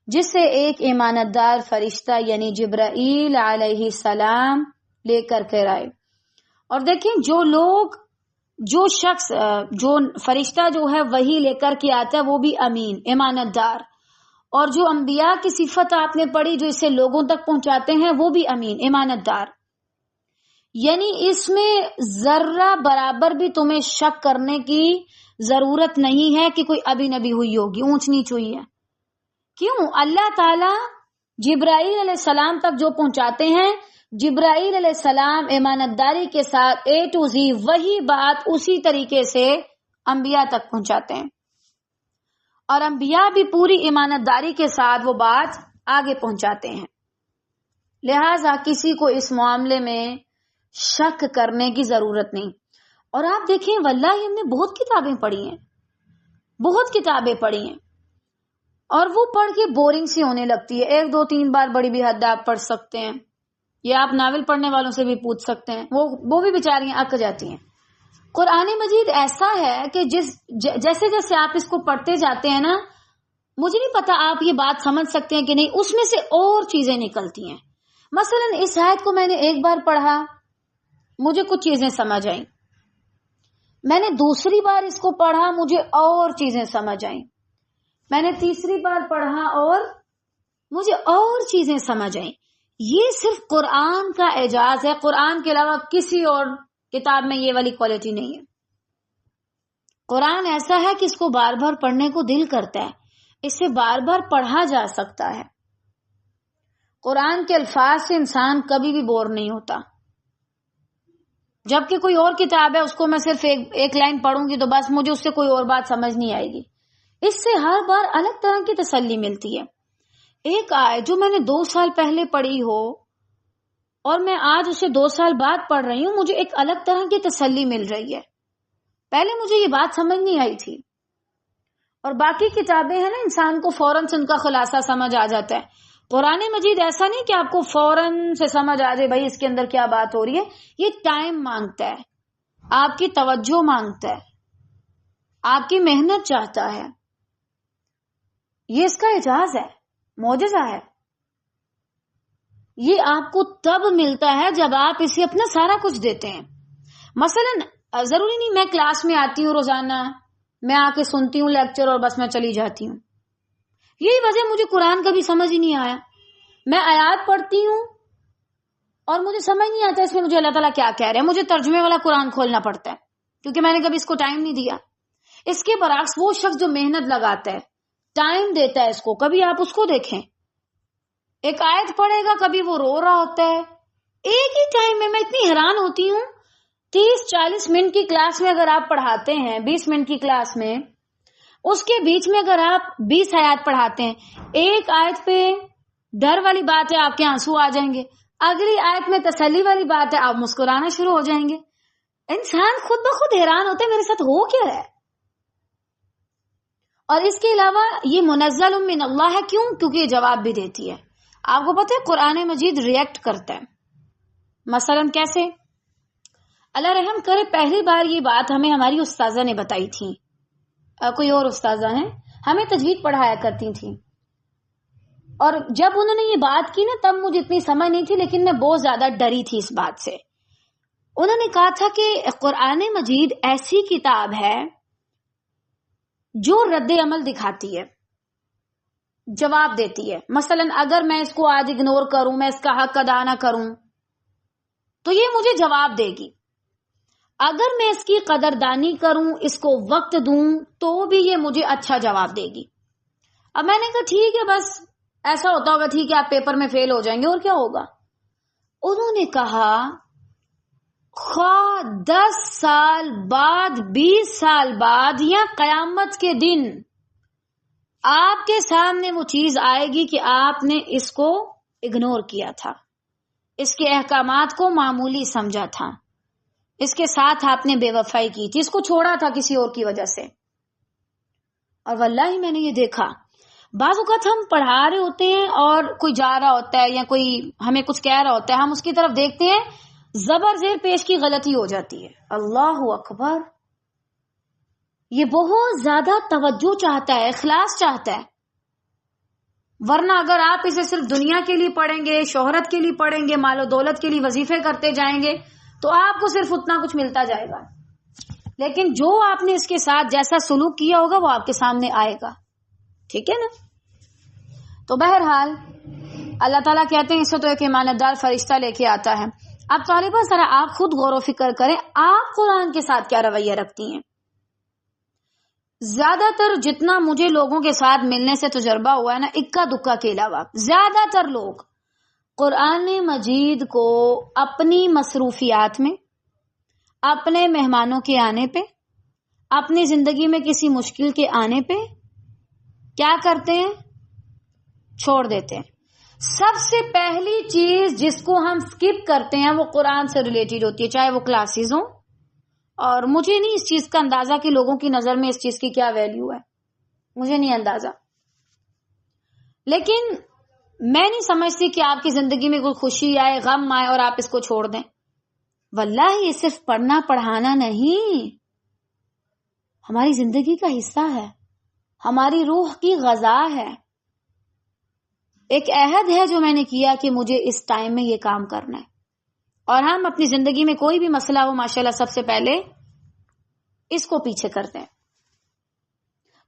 جس سے ایک ایمانت دار فرشتہ یعنی جبرائیل علیہ السلام لے کر کے آئے. اور دیکھیں جو شخص جو فرشتہ جو ہے وہی لے کر کے آتا ہے وہ بھی امین ایمانت دار، اور جو انبیاء کی صفت آپ نے پڑھی جو اسے لوگوں تک پہنچاتے ہیں وہ بھی امین ایمانت دار. یعنی اس میں ذرہ برابر بھی تمہیں شک کرنے کی ضرورت نہیں ہے کہ کوئی ابھی نبی ہوئی ہوگی، اونچ نیچ ہوئی ہے. کیوں؟ اللہ تعالی جبرائیل علیہ السلام تک جو پہنچاتے ہیں، جبرائیل علیہ السلام ایمانت داری کے ساتھ A to Z وہی بات اسی طریقے سے انبیاء تک پہنچاتے ہیں، اور انبیاء بھی پوری ایمانت داری کے ساتھ وہ بات آگے پہنچاتے ہیں. لہٰذا کسی کو اس معاملے میں شک کرنے کی ضرورت نہیں. اور آپ دیکھیں واللہ ہم نے بہت کتابیں پڑھی ہیں اور وہ پڑھ کے بورنگ سی ہونے لگتی ہے. 1 2 3 بار بڑی بھی حد آپ پڑھ سکتے ہیں. یہ آپ ناول پڑھنے والوں سے بھی پوچھ سکتے ہیں، وہ بھی بیچاریاں اک جاتی ہیں. قرآن مجید ایسا ہے کہ جیسے جیسے آپ اس کو پڑھتے جاتے ہیں نا، مجھے نہیں پتا آپ یہ بات سمجھ سکتے ہیں کہ نہیں، اس میں سے اور چیزیں نکلتی ہیں. مثلا اس آیت کو میں نے ایک بار پڑھا، مجھے کچھ چیزیں سمجھ آئیں. میں نے دوسری بار اس کو پڑھا، مجھے اور چیزیں سمجھ آئیں. میں نے تیسری بار پڑھا اور مجھے اور چیزیں سمجھ آئیں. یہ صرف قرآن کا اعجاز ہے. قرآن کے علاوہ کسی اور کتاب میں یہ والی کوالٹی نہیں ہے. قرآن ایسا ہے کہ اس کو بار بار پڑھنے کو دل کرتا ہے، اسے بار بار پڑھا جا سکتا ہے. قرآن کے الفاظ سے انسان کبھی بھی بور نہیں ہوتا. جبکہ کوئی اور کتاب ہے اس کو میں صرف ایک لائن پڑھوں گی تو بس مجھے اس سے کوئی اور بات سمجھ نہیں آئے گی. اس سے ہر بار الگ طرح کی تسلی ملتی ہے. ایک آیت جو میں نے 2 سال پہلے پڑھی ہو اور میں آج اسے 2 سال بعد پڑھ رہی ہوں، مجھے ایک الگ طرح کی تسلی مل رہی ہے. پہلے مجھے یہ بات سمجھ نہیں آئی تھی. اور باقی کتابیں ہیں نا، انسان کو فوراً سے ان کا خلاصہ سمجھ آ جاتا ہے. قرآن مجید ایسا نہیں کہ آپ کو فوراً سے سمجھ آ جائے بھائی اس کے اندر کیا بات ہو رہی ہے. یہ ٹائم مانگتا ہے، آپ کی توجہ مانگتا ہے، آپ کی محنت چاہتا ہے. یہ اس کا اعجاز ہے، معجزہ ہے. یہ آپ کو تب ملتا ہے جب آپ اسے اپنا سارا کچھ دیتے ہیں. مثلا ضروری نہیں میں کلاس میں آتی ہوں روزانہ، میں آ کے سنتی ہوں لیکچر اور بس میں چلی جاتی ہوں. یہی وجہ مجھے قرآن کا بھی سمجھ ہی نہیں آیا. میں آیات پڑھتی ہوں اور مجھے سمجھ نہیں آتا اس میں مجھے اللہ تعالیٰ کیا کہہ رہے ہیں. مجھے ترجمے والا قرآن کھولنا پڑتا ہے کیونکہ میں نے کبھی اس کو ٹائم نہیں دیا. اس کے برعکس وہ شخص جو محنت لگاتا ہے، ٹائم دیتا ہے اس کو، کبھی آپ اس کو دیکھیں ایک آیت پڑھے گا، کبھی وہ رو رہا ہوتا ہے ایک ہی ٹائم میں اتنی حیران ہوتی ہوں. 30-40 منٹ کی کلاس میں اگر آپ پڑھاتے ہیں، 20 منٹ کی کلاس میں، اس کے بیچ میں اگر آپ 20 آیات پڑھاتے ہیں، ایک آیت پہ ڈر والی بات ہے آپ کے آنسو آ جائیں گے، اگلی آیت میں تسلی والی بات ہے آپ مسکرانا شروع ہو جائیں گے. انسان خود بخود حیران ہوتا ہے میرے ساتھ ہو کیا رہا ہے. اور اس کے علاوہ یہ منزل من اللہ ہے. کیوں؟ کیونکہ یہ جواب بھی دیتی ہے. آپ کو پتہ ہے قرآن مجید ریئیکٹ کرتا ہے. مثلا کیسے؟ اللہ رحم کرے، پہلی بار یہ بات ہمیں ہماری استاذہ نے بتائی تھی. کوئی اور استاذہ ہیں ہمیں تجوید پڑھایا کرتی تھیں، اور جب انہوں نے یہ بات کی نا تب مجھے اتنی سمجھ نہیں تھی، لیکن میں بہت زیادہ ڈری تھی اس بات سے. انہوں نے کہا تھا کہ قرآن مجید ایسی کتاب ہے جو رد عمل دکھاتی ہے، جواب دیتی ہے. مثلا اگر میں اس کو آج اگنور کروں، میں اس کا حق ادا نہ کروں تو یہ مجھے جواب دے گی. اگر میں اس کی قدردانی کروں، اس کو وقت دوں، تو بھی یہ مجھے اچھا جواب دے گی۔ اب میں نے کہا ٹھیک ہے، بس ایسا ہوتا ہوگا، ٹھیک ہے آپ پیپر میں فیل ہو جائیں گے، اور کیا ہوگا۔ انہوں نے کہا خواہ 10 سال بعد، 20 سال بعد، یا قیامت کے دن آپ کے سامنے وہ چیز آئے گی کہ آپ نے اس کو اگنور کیا تھا، اس کے احکامات کو معمولی سمجھا تھا، اس کے ساتھ آپ نے بے وفائی کی تھی، اس کو چھوڑا تھا کسی اور کی وجہ سے۔ اور واللہ میں نے یہ دیکھا، بعض اوقات ہم پڑھا رہے ہوتے ہیں اور کوئی جا رہا ہوتا ہے یا کوئی ہمیں کچھ کہہ رہا ہوتا ہے، ہم اس کی طرف دیکھتے ہیں، زبر زیر پیش کی غلطی ہو جاتی ہے، اللہ اکبر۔ یہ بہت زیادہ توجہ چاہتا ہے، اخلاص چاہتا ہے، ورنہ اگر آپ اسے صرف دنیا کے لیے پڑھیں گے، شہرت کے لیے پڑھیں گے، مال و دولت کے لیے وظیفے کرتے جائیں گے، تو آپ کو صرف اتنا کچھ ملتا جائے گا، لیکن جو آپ نے اس کے ساتھ جیسا سلوک کیا ہوگا وہ آپ کے سامنے آئے گا، ٹھیک ہے نا۔ تو بہرحال اللہ تعالیٰ کہتے ہیں اسے تو ایک ایماندار فرشتہ لے کے آتا ہے۔ اب طالبہ ذرا آپ خود غور و فکر کریں، آپ قرآن کے ساتھ کیا رویہ رکھتی ہیں؟ زیادہ تر جتنا مجھے لوگوں کے ساتھ ملنے سے تجربہ ہوا ہے نا، اکا دکا کے علاوہ زیادہ تر لوگ قرآن مجید کو اپنی مصروفیات میں، اپنے مہمانوں کے آنے پہ، اپنی زندگی میں کسی مشکل کے آنے پہ کیا کرتے ہیں؟ چھوڑ دیتے ہیں۔ سب سے پہلی چیز جس کو ہم سکپ کرتے ہیں وہ قرآن سے ریلیٹڈ ہوتی ہے، چاہے وہ کلاسز ہوں، اور مجھے نہیں اس چیز کا اندازہ کہ لوگوں کی نظر میں اس چیز کی کیا ویلیو ہے، مجھے نہیں اندازہ، لیکن میں نہیں سمجھتی کہ آپ کی زندگی میں کوئی خوشی آئے، غم آئے اور آپ اس کو چھوڑ دیں۔ واللہ یہ صرف پڑھنا پڑھانا نہیں، ہماری زندگی کا حصہ ہے، ہماری روح کی غذا ہے۔ ایک عہد ہے جو میں نے کیا کہ مجھے اس ٹائم میں یہ کام کرنا ہے، اور ہم اپنی زندگی میں کوئی بھی مسئلہ ہو ماشاءاللہ سب سے پہلے اس کو پیچھے کرتے ہیں۔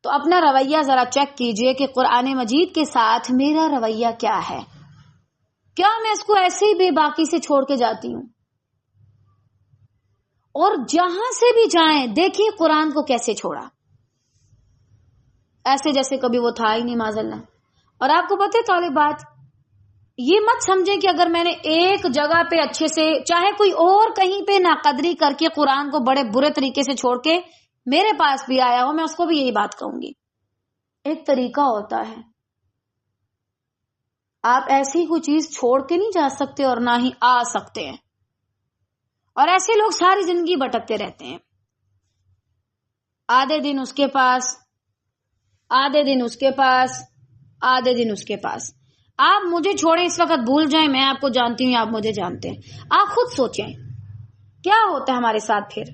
تو اپنا رویہ ذرا چیک کیجئے کہ قرآن مجید کے ساتھ میرا رویہ کیا ہے، کیا میں اس کو ایسے ہی بے باکی سے چھوڑ کے جاتی ہوں؟ اور جہاں سے بھی جائیں دیکھیں قرآن کو کیسے چھوڑا، ایسے جیسے کبھی وہ تھا ہی نہیں معاذ اللہ۔ اور آپ کو پتہ ہے طالبات، یہ مت سمجھیں کہ اگر میں نے ایک جگہ پہ اچھے سے، چاہے کوئی اور کہیں پہ ناقدری کر کے قرآن کو بڑے برے طریقے سے چھوڑ کے میرے پاس بھی آیا ہو، میں اس کو بھی یہی بات کہوں گی۔ ایک طریقہ ہوتا ہے، آپ ایسی کوئی چیز چھوڑ کے نہیں جا سکتے اور نہ ہی آ سکتے ہیں، اور ایسے لوگ ساری زندگی بھٹکتے رہتے ہیں، آدھے دن اس کے پاس، آدھے دن اس کے پاس، آدھے دن اس کے پاس۔ آپ مجھے چھوڑیں اس وقت، بھول جائیں میں آپ کو جانتی ہوں، آپ مجھے جانتے ہیں۔ آپ خود سوچیں کیا ہوتا ہے ہمارے ساتھ، پھر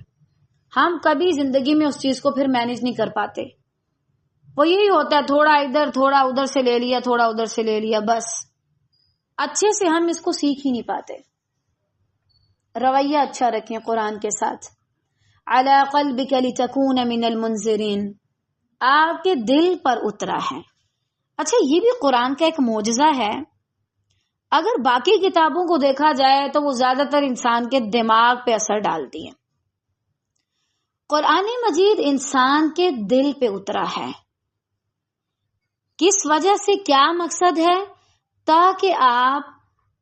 ہم کبھی زندگی میں اس چیز کو پھر مینج نہیں کر پاتے۔ وہ یہی ہوتا ہے، تھوڑا ادھر تھوڑا ادھر سے لے لیا، تھوڑا ادھر سے لے لیا، بس اچھے سے ہم اس کو سیکھ ہی نہیں پاتے۔ رویہ اچھا رکھیں قرآن کے ساتھ۔ علی قلبک لتکون من المنذرین، آپ کے دل پر اترا ہے۔ اچھا یہ بھی قرآن کا ایک معجزہ ہے، اگر باقی کتابوں کو دیکھا جائے تو وہ زیادہ تر انسان کے دماغ پہ اثر ڈالتی ہیں، قرآن مجید انسان کے دل پہ اترا ہے۔ کس وجہ سے، کیا مقصد ہے؟ تاکہ آپ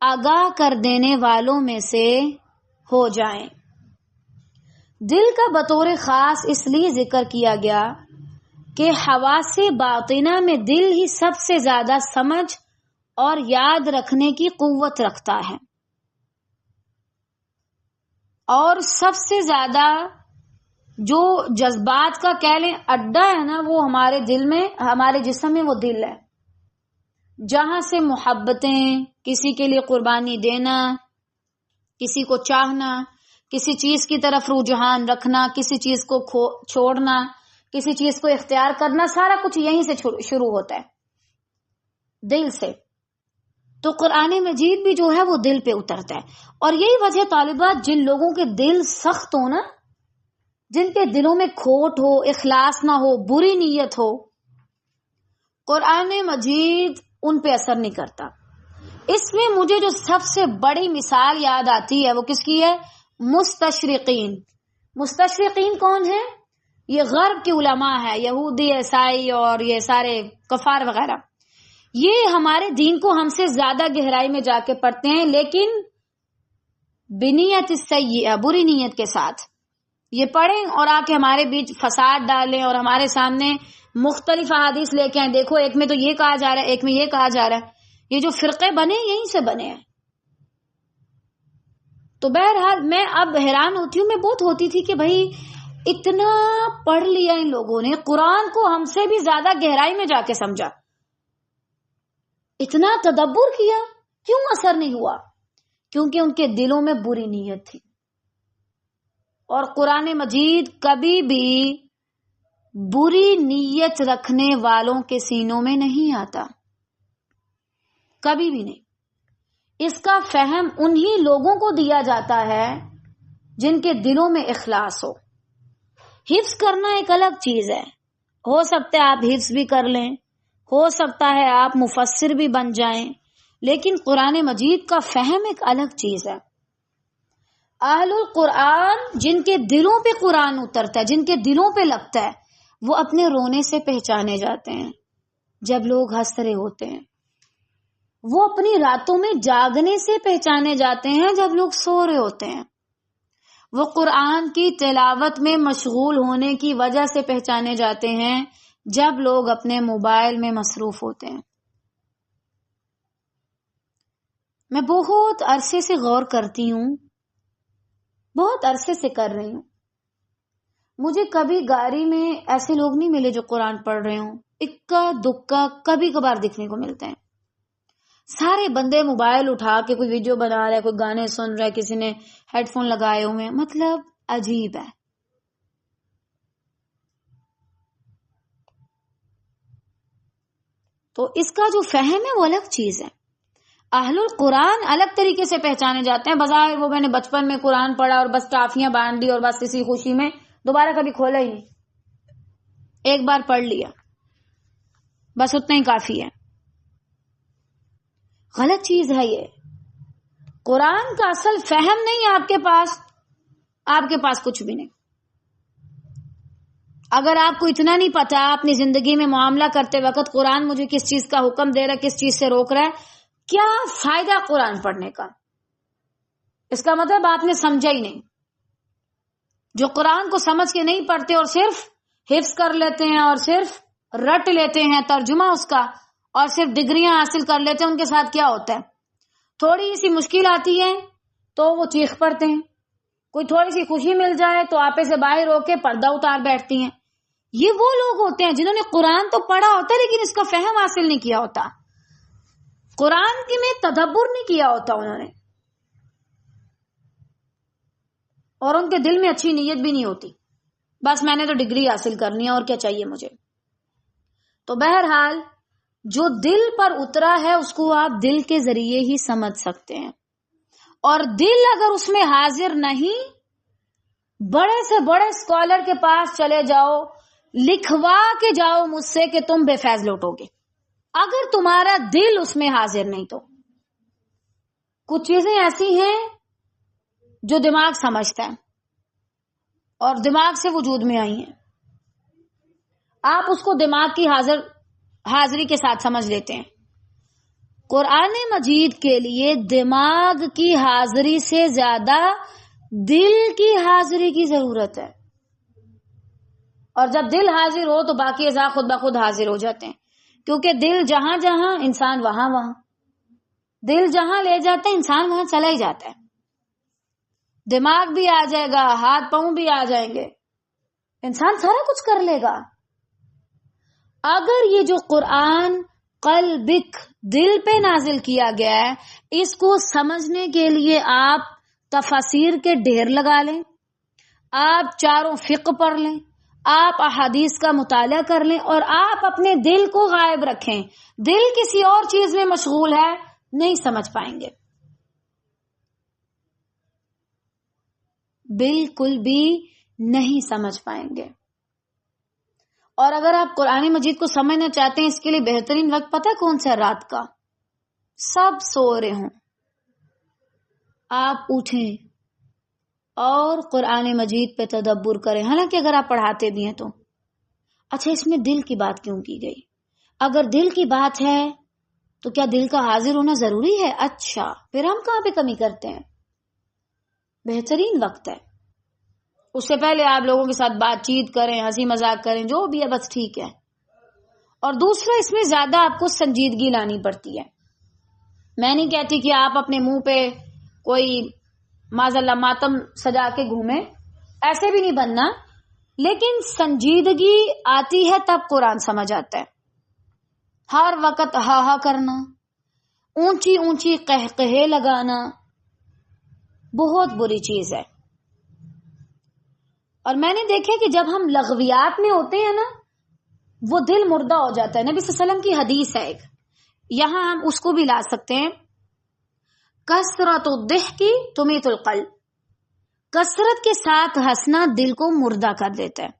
آگاہ کر دینے والوں میں سے ہو جائیں۔ دل کا بطور خاص اس لیے ذکر کیا گیا کہ حواس باطنہ میں دل ہی سب سے زیادہ سمجھ اور یاد رکھنے کی قوت رکھتا ہے، اور سب سے زیادہ جو جذبات کا کہہ لیں اڈا ہے نا، وہ ہمارے دل میں، ہمارے جسم میں وہ دل ہے، جہاں سے محبتیں، کسی کے لیے قربانی دینا، کسی کو چاہنا، کسی چیز کی طرف رجحان رکھنا، کسی چیز کو چھوڑنا، کسی چیز کو اختیار کرنا، سارا کچھ یہیں سے شروع ہوتا ہے، دل سے۔ تو قرآن مجید بھی جو ہے وہ دل پہ اترتا ہے، اور یہی وجہ طالبات، جن لوگوں کے دل سخت ہو نا، جن کے دلوں میں کھوٹ ہو، اخلاص نہ ہو، بری نیت ہو، قرآن مجید ان پہ اثر نہیں کرتا۔ اس میں مجھے جو سب سے بڑی مثال یاد آتی ہے وہ کس کی ہے؟ مستشرقین، مستشرقین کون ہیں؟ یہ غرب کے علماء ہیں، یہودی، عیسائی اور یہ سارے کفار وغیرہ. یہ ہمارے دین کو ہم سے زیادہ گہرائی میں جا کے پڑھتے ہیں، لیکن بنیت السیئہ، بری نیت کے ساتھ یہ پڑھیں اور آ کے ہمارے بیچ فساد ڈالیں اور ہمارے سامنے مختلف احادیث لے کے آئیں. دیکھو ایک میں تو یہ کہا جا رہا ہے، ایک میں یہ کہا جا رہا ہے. یہ جو فرقے بنے یہیں سے بنے ہیں. تو بہرحال میں اب حیران ہوتی ہوں، میں بہت ہوتی تھی کہ بھائی اتنا پڑھ لیا ان لوگوں نے، قرآن کو ہم سے بھی زیادہ گہرائی میں جا کے سمجھا، اتنا تدبر کیا، کیوں اثر نہیں ہوا؟ کیونکہ ان کے دلوں میں بری نیت تھی. اور قرآن مجید کبھی بھی بری نیت رکھنے والوں کے سینوں میں نہیں آتا، کبھی بھی نہیں. اس کا فہم انہی لوگوں کو دیا جاتا ہے جن کے دلوں میں اخلاص ہو. حفظ کرنا ایک الگ چیز ہے، ہو سکتا ہے آپ حفظ بھی کر لیں، ہو سکتا ہے آپ مفسر بھی بن جائیں، لیکن قرآن مجید کا فہم ایک الگ چیز ہے. اہل القرآن جن کے دلوں پہ قرآن اترتا ہے، جن کے دلوں پہ لگتا ہے، وہ اپنے رونے سے پہچانے جاتے ہیں جب لوگ ہنس رہے ہوتے ہیں. وہ اپنی راتوں میں جاگنے سے پہچانے جاتے ہیں جب لوگ سو رہے ہوتے ہیں. وہ قرآن کی تلاوت میں مشغول ہونے کی وجہ سے پہچانے جاتے ہیں جب لوگ اپنے موبائل میں مصروف ہوتے ہیں. میں بہت عرصے سے غور کرتی ہوں، بہت عرصے سے کر رہی ہوں. مجھے کبھی گاڑی میں ایسے لوگ نہیں ملے جو قرآن پڑھ رہے ہوں، اکا دکا کبھی کبھار دکھنے کو ملتے ہیں. سارے بندے موبائل اٹھا کے کوئی ویڈیو بنا رہا ہے، کوئی گانے سن رہا ہے، کسی نے ہیڈ فون لگائے ہوئے، مطلب عجیب ہے. تو اس کا جو فہم ہے وہ الگ چیز ہے. اہل القرآن الگ طریقے سے پہچانے جاتے ہیں. بظاہر وہ میں نے بچپن میں قرآن پڑھا اور بس ٹافیاں باندھ دی اور بس اسی خوشی میں دوبارہ کبھی کھولا ہی نہیں، ایک بار پڑھ لیا بس اتنا ہی کافی ہے. غلط چیز ہے یہ. قرآن کا اصل فہم نہیں ہے آپ کے پاس کچھ بھی نہیں. اگر آپ کو اتنا نہیں پتا اپنی زندگی میں معاملہ کرتے وقت قرآن مجھے کس چیز کا حکم دے رہا ہے، کس چیز سے روک رہا ہے، کیا فائدہ قرآن پڑھنے کا؟ اس کا مطلب آپ نے سمجھا ہی نہیں. جو قرآن کو سمجھ کے نہیں پڑھتے اور صرف حفظ کر لیتے ہیں اور صرف رٹ لیتے ہیں ترجمہ اس کا اور صرف ڈگریاں حاصل کر لیتے ہیں، ان کے ساتھ کیا ہوتا ہے؟ تھوڑی سی مشکل آتی ہے تو وہ چیخ پڑتے ہیں، کوئی تھوڑی سی خوشی مل جائے تو آپے سے باہر ہو کے پردہ اتار بیٹھتی ہیں. یہ وہ لوگ ہوتے ہیں جنہوں نے قرآن تو پڑھا ہوتا ہے لیکن اس کا فہم حاصل نہیں کیا ہوتا، قرآن کی میں تدبر نہیں کیا ہوتا انہوں نے، اور ان کے دل میں اچھی نیت بھی نہیں ہوتی. بس میں نے تو ڈگری حاصل کرنی ہے اور کیا چاہیے مجھے. تو بہرحال جو دل پر اترا ہے اس کو آپ دل کے ذریعے ہی سمجھ سکتے ہیں، اور دل اگر اس میں حاضر نہیں، بڑے سے بڑے اسکالر کے پاس چلے جاؤ، لکھوا کے جاؤ مجھ سے کہ تم بے فیض لوٹو گے. اگر تمہارا دل اس میں حاضر نہیں تو کچھ چیزیں ایسی ہیں جو دماغ سمجھتا ہے اور دماغ سے وجود میں آئی ہیں، آپ اس کو دماغ کی حاضری کے ساتھ سمجھ لیتے ہیں. قرآن مجید کے لیے دماغ کی حاضری سے زیادہ دل کی حاضری کی ضرورت ہے، اور جب دل حاضر ہو تو باقی اعضاء خود بخود حاضر ہو جاتے ہیں، کیونکہ دل جہاں جہاں انسان وہاں وہاں، دل جہاں لے جاتا ہے انسان وہاں چلا ہی جاتا ہے. دماغ بھی آ جائے گا، ہاتھ پاؤں بھی آ جائیں گے، انسان سارا کچھ کر لے گا. اگر یہ جو قرآن قلبک دل پہ نازل کیا گیا ہے، اس کو سمجھنے کے لیے آپ تفاسیر کے ڈھیر لگا لیں، آپ چاروں فقہ پڑھ لیں، آپ احادیث کا مطالعہ کر لیں، اور آپ اپنے دل کو غائب رکھیں، دل کسی اور چیز میں مشغول ہے، نہیں سمجھ پائیں گے، بالکل بھی نہیں سمجھ پائیں گے. اور اگر آپ قرآن مجید کو سمجھنا چاہتے ہیں، اس کے لیے بہترین وقت پتہ کون سا؟ رات کا. سب سو رہے ہوں، آپ اٹھیں، اور قرآن مجید پہ تدبر کریں، حالانکہ اگر آپ پڑھاتے بھی ہیں تو اچھا اس میں دل کی بات کیوں کی گئی؟ اگر دل کی بات ہے تو کیا دل کا حاضر ہونا ضروری ہے؟ اچھا پھر ہم کہاں پہ کمی کرتے ہیں؟ بہترین وقت ہے، اس سے پہلے آپ لوگوں کے ساتھ بات چیت کریں، ہنسی مذاق کریں، جو بھی ہے بس ٹھیک ہے۔ اور دوسرا اس میں زیادہ آپ کو سنجیدگی لانی پڑتی ہے۔ میں نہیں کہتی کہ آپ اپنے منہ پہ کوئی معاذ اللہ ماتم سجا کے گھومیں، ایسے بھی نہیں بننا، لیکن سنجیدگی آتی ہے تب قرآن سمجھ آتا ہے۔ ہر وقت ہا ہا کرنا، اونچی اونچی قہقہے لگانا بہت بری چیز ہے۔ اور میں نے دیکھا کہ جب ہم لغویات میں ہوتے ہیں نا، وہ دل مردہ ہو جاتا ہے۔ نبی صلی اللہ علیہ وسلم کی حدیث ہے ایک، یہاں ہم اس کو بھی لا سکتے ہیں، کثرت الضحک تمیت القلب، کثرت کے ساتھ ہنسنا دل کو مردہ کر دیتا ہے۔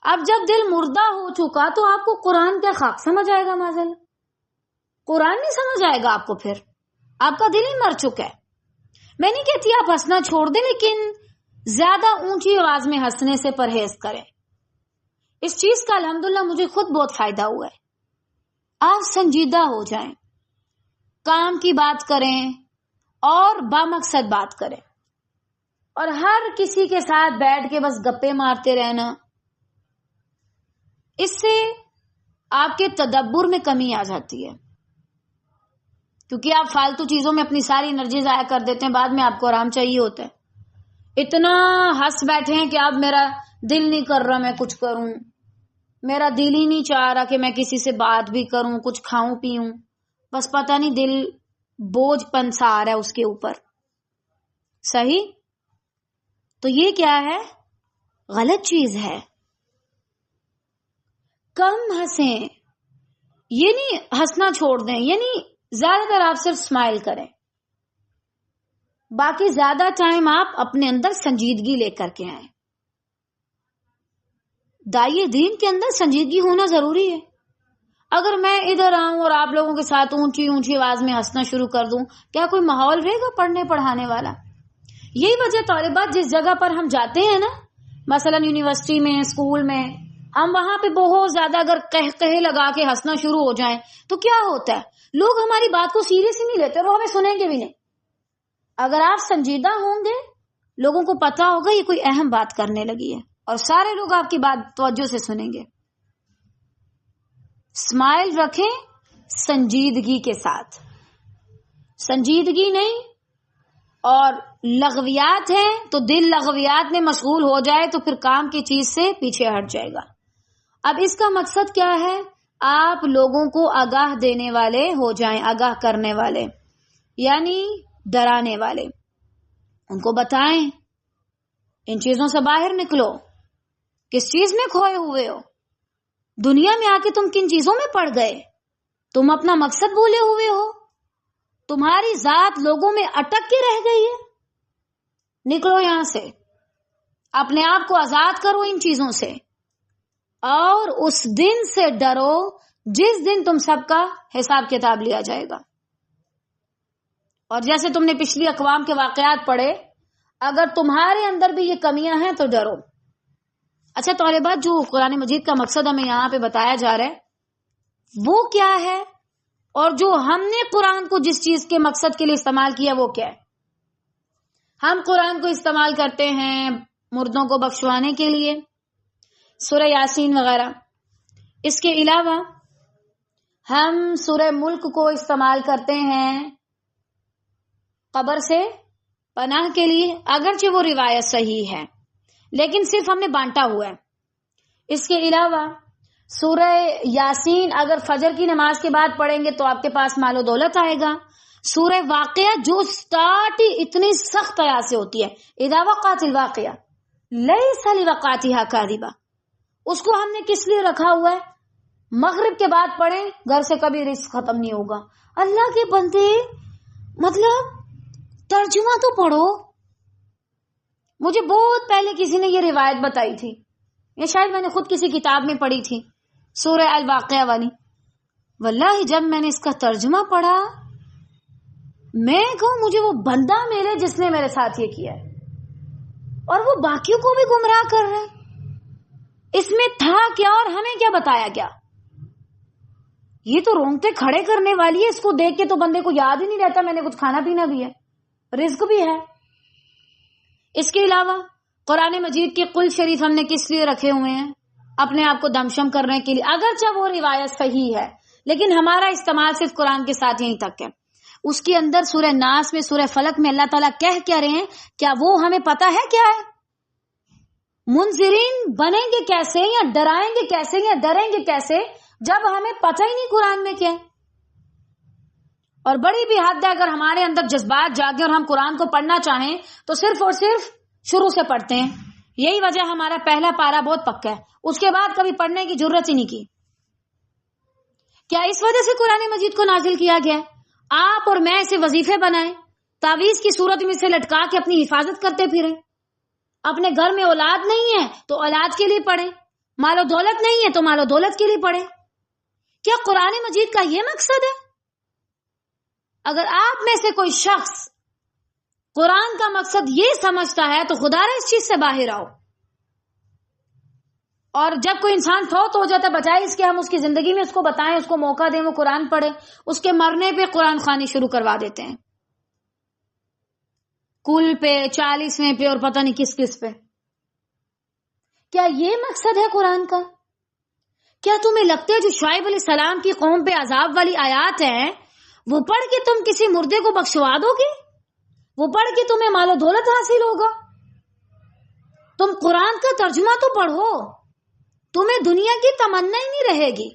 اب جب دل مردہ ہو چکا تو آپ کو قرآن کیا خاک سمجھ آئے گا؟ معاذ اللہ قرآن نہیں سمجھ آئے گا آپ کو، پھر آپ کا دل ہی مر چکا ہے۔ میں نہیں کہتی آپ ہنسنا چھوڑ دیں، لیکن زیادہ اونچی آواز میں ہنسنے سے پرہیز کریں۔ اس چیز کا الحمدللہ مجھے خود بہت فائدہ ہوا ہے۔ آپ سنجیدہ ہو جائیں، کام کی بات کریں اور بامقصد بات کریں، اور ہر کسی کے ساتھ بیٹھ کے بس گپے مارتے رہنا، اس سے آپ کے تدبر میں کمی آ جاتی ہے، کیونکہ آپ فالتو چیزوں میں اپنی ساری انرجی ضائع کر دیتے ہیں، بعد میں آپ کو آرام چاہیے ہوتا ہے۔ اتنا ہنس بیٹھے ہیں کہ اب میرا دل نہیں کر رہا میں کچھ کروں، میرا دل ہی نہیں چاہ رہا کہ میں کسی سے بات بھی کروں، کچھ کھاؤں پیوں، بس پتہ نہیں دل بوجھ پن سا آ رہا ہے اس کے اوپر۔ صحیح؟ تو یہ کیا ہے؟ غلط چیز ہے۔ کم ہنسیں، یہ نہیں ہنسنا چھوڑ دیں، یعنی زیادہ تر آپ صرف اسمائل کریں، باقی زیادہ ٹائم آپ اپنے اندر سنجیدگی لے کر کے آئیں۔ داعی دین کے اندر سنجیدگی ہونا ضروری ہے۔ اگر میں ادھر آؤں اور آپ لوگوں کے ساتھ اونچی اونچی آواز میں ہنسنا شروع کر دوں، کیا کوئی ماحول رہے گا پڑھنے پڑھانے والا؟ یہی وجہ طالبات جس جگہ پر ہم جاتے ہیں نا، مثلا یونیورسٹی میں، اسکول میں، ہم وہاں پہ بہت زیادہ اگر قہقہے لگا کے ہنسنا شروع ہو جائیں تو کیا ہوتا ہے؟ لوگ ہماری بات کو سیریس ہی نہیں لیتے اور وہ ہمیں سنیں گے بھی نہیں۔ اگر آپ سنجیدہ ہوں گے، لوگوں کو پتا ہوگا یہ کوئی اہم بات کرنے لگی ہے، اور سارے لوگ آپ کی بات توجہ سے سنیں گے۔ اسمائل رکھیں سنجیدگی کے ساتھ، سنجیدگی نہیں اور لغویات ہیں تو دل لغویات میں مشغول ہو جائے تو پھر کام کی چیز سے پیچھے ہٹ جائے گا۔ اب اس کا مقصد کیا ہے؟ آپ لوگوں کو آگاہ دینے والے ہو جائیں، آگاہ کرنے والے، یعنی ڈرانے والے۔ ان کو بتائیں ان چیزوں سے باہر نکلو، کس چیز میں کھوئے ہوئے ہو، دنیا میں آ کے تم کن چیزوں میں پڑ گئے، تم اپنا مقصد بھولے ہوئے ہو، تمہاری ذات لوگوں میں اٹک کے رہ گئی ہے، نکلو یہاں سے، اپنے آپ کو آزاد کرو ان چیزوں سے، اور اس دن سے ڈرو جس دن تم سب کا حساب کتاب لیا جائے گا۔ اور جیسے تم نے پچھلی اقوام کے واقعات پڑھے، اگر تمہارے اندر بھی یہ کمیاں ہیں تو ڈرو۔ اچھا طالبات، جو قرآن مجید کا مقصد ہمیں یہاں پہ بتایا جا رہا ہے وہ کیا ہے، اور جو ہم نے قرآن کو جس چیز کے مقصد کے لیے استعمال کیا وہ کیا ہے؟ ہم قرآن کو استعمال کرتے ہیں مردوں کو بخشوانے کے لیے، سورہ یاسین وغیرہ۔ اس کے علاوہ ہم سورہ ملک کو استعمال کرتے ہیں قبر سے پناہ کے لیے، اگرچہ وہ روایت صحیح ہے لیکن صرف ہم نے بانٹا ہوا ہے۔ اس کے علاوہ سورہ یاسین اگر فجر کی نماز کے بعد پڑھیں گے تو آپ کے پاس مال و دولت آئے گا۔ سورہ واقعہ جو سٹارٹ ہی اتنی سخت آیات سے ہوتی ہے، اذا وقعت الواقعہ لیس لوقعتها کاذبہ، اس کو ہم نے کس لیے رکھا ہوا ہے؟ مغرب کے بعد پڑھیں، گھر سے کبھی رزق ختم نہیں ہوگا۔ اللہ کے بندے، مطلب ترجمہ تو پڑھو۔ مجھے بہت پہلے کسی نے یہ روایت بتائی تھی، یہ شاید میں نے خود کسی کتاب میں پڑھی تھی، سورہ الواقعہ والی۔ واللہ جب میں نے اس کا ترجمہ پڑھا، میں کہوں مجھے وہ بندہ ملے جس نے میرے ساتھ یہ کیا ہے۔ اور وہ باقیوں کو بھی گمراہ کر رہے ہیں. اس میں تھا کیا اور ہمیں کیا بتایا گیا؟ یہ تو رونگٹے کھڑے کرنے والی ہے. اس کو دیکھ کے تو بندے کو یاد ہی نہیں رہتا میں نے کچھ کھانا پینا بھی ہے, رزق بھی ہے. اس کے علاوہ قرآن مجید کے قل شریف ہم نے کس لیے رکھے ہوئے ہیں؟ اپنے آپ کو دمشم کرنے کے لیے. اگرچہ وہ روایت صحیح ہے لیکن ہمارا استعمال صرف قرآن کے ساتھ یہیں تک ہے. اس کے اندر سورہ ناس میں, سورہ فلق میں اللہ تعالیٰ کہہ کیا رہے ہیں, کیا وہ ہمیں پتا ہے کیا ہے؟ منذرین بنیں گے کیسے, یا ڈرائیں گے کیسے, یا ڈریں گے کیسے جب ہمیں پتہ ہی نہیں قرآن میں کیا ہے؟ اور بڑی بھی حد ہے اگر ہمارے اندر جذبات جاگے اور ہم قرآن کو پڑھنا چاہیں تو صرف اور صرف شروع سے پڑھتے ہیں. یہی وجہ ہمارا پہلا پارا بہت پکا ہے, اس کے بعد کبھی پڑھنے کی ضرورت ہی نہیں کی. کیا اس وجہ سے قرآن مجید کو نازل کیا گیا ہے؟ آپ اور میں اسے وظیفے بنائیں, تعویذ کی صورت میں سے لٹکا کے اپنی حفاظت کرتے پھریں. اپنے گھر میں اولاد نہیں ہے تو اولاد کے لیے پڑھیں, مال و دولت نہیں ہے تو مال و دولت کے لیے پڑھیں. کیا قرآن مجید کا یہ مقصد ہے؟ اگر آپ میں سے کوئی شخص قرآن کا مقصد یہ سمجھتا ہے تو خدا رہا اس چیز سے باہر آؤ. اور جب کوئی انسان فوت ہو جاتا ہے, بجائے اس کے ہم اس کی زندگی میں اس کو بتائیں, اس کو موقع دیں وہ قرآن پڑھے, اس کے مرنے پہ قرآن خوانی شروع کروا دیتے ہیں, کل پہ, 40ویں پہ, اور پتہ نہیں کس کس پہ. کیا یہ مقصد ہے قرآن کا؟ کیا تمہیں لگتا ہے جو شعیب علیہ السلام کی قوم پہ عذاب والی آیات ہیں وہ پڑھ کے تم کسی مردے کو بخشوا دو گے؟ وہ پڑھ کے تمہیں مال و دولت حاصل ہوگا؟ تم قرآن کا ترجمہ تو پڑھو, تمہیں دنیا کی تمنا ہی نہیں رہے گی.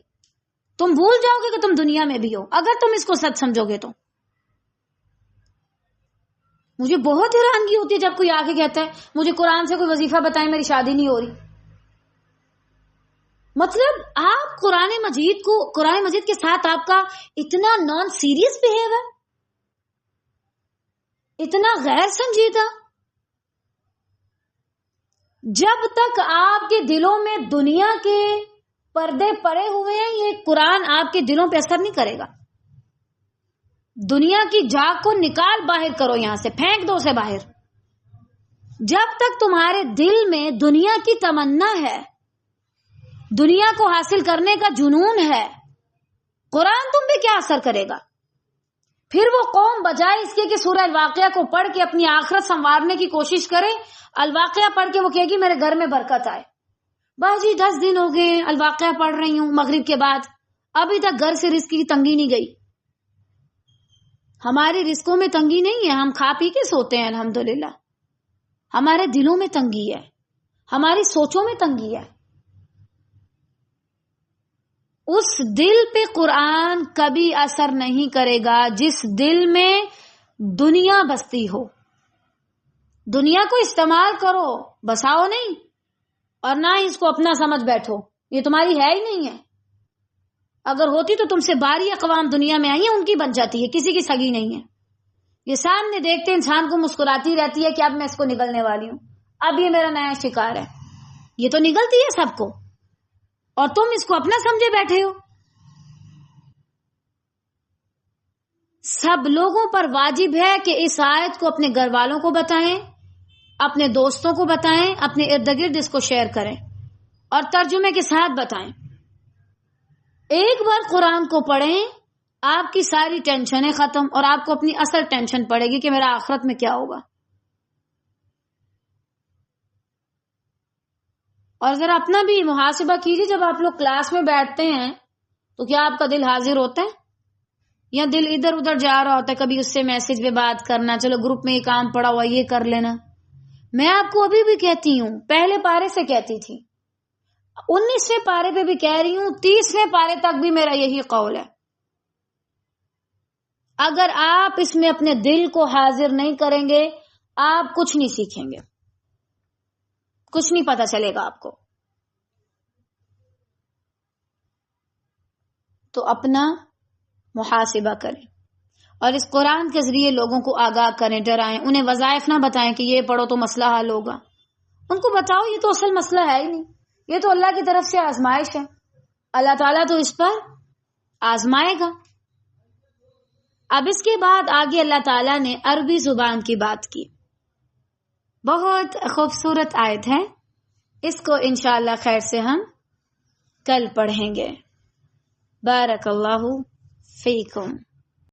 تم بھول جاؤ گے کہ تم دنیا میں بھی ہو اگر تم اس کو سچ سمجھو گے. تو مجھے بہت حیرانگی ہوتی ہے جب کوئی آ کے کہتا ہے مجھے قرآن سے کوئی وظیفہ بتائیں, میری شادی نہیں ہو رہی. مطلب آپ قرآن مجید کے ساتھ آپ کا اتنا نان سیریس بہیو ہے, اتنا غیر سنجیدہ. جب تک آپ کے دلوں میں دنیا کے پردے پڑے ہوئے ہیں یہ قرآن آپ کے دلوں پہ اثر نہیں کرے گا. دنیا کی جاگ کو نکال باہر کرو, یہاں سے پھینک دو اسے باہر. جب تک تمہارے دل میں دنیا کی تمنا ہے, دنیا کو حاصل کرنے کا جنون ہے, قرآن تم پہ کیا اثر کرے گا؟ پھر وہ قوم بجائے اس کے کہ سورہ الواقعہ کو پڑھ کے اپنی آخرت سنوارنے کی کوشش کرے, الواقعہ پڑھ کے وہ کہے گی میرے گھر میں برکت آئے. باجی 10 دن ہو گئے الواقعہ پڑھ رہی ہوں مغرب کے بعد, ابھی تک گھر سے رزق کی تنگی نہیں گئی. ہمارے رزقوں میں تنگی نہیں ہے, ہم کھا پی کے سوتے ہیں الحمدللہ. ہمارے دلوں میں تنگی ہے, ہماری سوچوں میں تنگی ہے. اس دل پہ قرآن کبھی اثر نہیں کرے گا جس دل میں دنیا بستی ہو. دنیا کو استعمال کرو, بساؤ نہیں, اور نہ ہی اس کو اپنا سمجھ بیٹھو. یہ تمہاری ہے ہی نہیں ہے. اگر ہوتی تو تم سے باری اقوام دنیا میں آئی ہیں ان کی بن جاتی ہے, کسی کی سگی نہیں ہے. یہ سامنے دیکھتے انسان کو مسکراتی رہتی ہے کہ اب میں اس کو نگلنے والی ہوں, اب یہ میرا نیا شکار ہے. یہ تو نگلتی ہے سب کو اور تم اس کو اپنا سمجھے بیٹھے ہو. سب لوگوں پر واجب ہے کہ اس آیت کو اپنے گھر والوں کو بتائیں, اپنے دوستوں کو بتائیں, اپنے ارد گرد اس کو شیئر کریں اور ترجمے کے ساتھ بتائیں. ایک بار قرآن کو پڑھیں, آپ کی ساری ٹینشنیں ختم, اور آپ کو اپنی اصل ٹینشن پڑے گی کہ میرا آخرت میں کیا ہوگا. اور ذرا اپنا بھی محاسبہ کیجیے, جب آپ لوگ کلاس میں بیٹھتے ہیں تو کیا آپ کا دل حاضر ہوتا ہے یا دل ادھر ادھر جا رہا ہوتا ہے؟ کبھی اس سے میسج پہ بات کرنا, چلو گروپ میں یہ کام پڑا ہوا یہ کر لینا. میں آپ کو ابھی بھی کہتی ہوں, پہلے پارے سے کہتی تھی, 19ویں پارے پہ بھی کہہ رہی ہوں, 30ویں پارے تک بھی میرا یہی قول ہے. اگر آپ اس میں اپنے دل کو حاضر نہیں کریں گے آپ کچھ نہیں سیکھیں گے, کچھ نہیں پتا چلے گا آپ کو. تو اپنا محاسبہ کریں اور اس قرآن کے ذریعے لوگوں کو آگاہ کریں, ڈرائیں. انہیں وظائف نہ بتائیں کہ یہ پڑھو تو مسئلہ حل ہوگا. ان کو بتاؤ یہ تو اصل مسئلہ ہے ہی نہیں, یہ تو اللہ کی طرف سے آزمائش ہے, اللہ تعالیٰ تو اس پر آزمائے گا. اب اس کے بعد آگے اللہ تعالیٰ نے عربی زبان کی بات کی. بہت خوبصورت آیت ہے، اس کو انشاءاللہ خیر سے ہم کل پڑھیں گے۔ بارک اللہ فیکم۔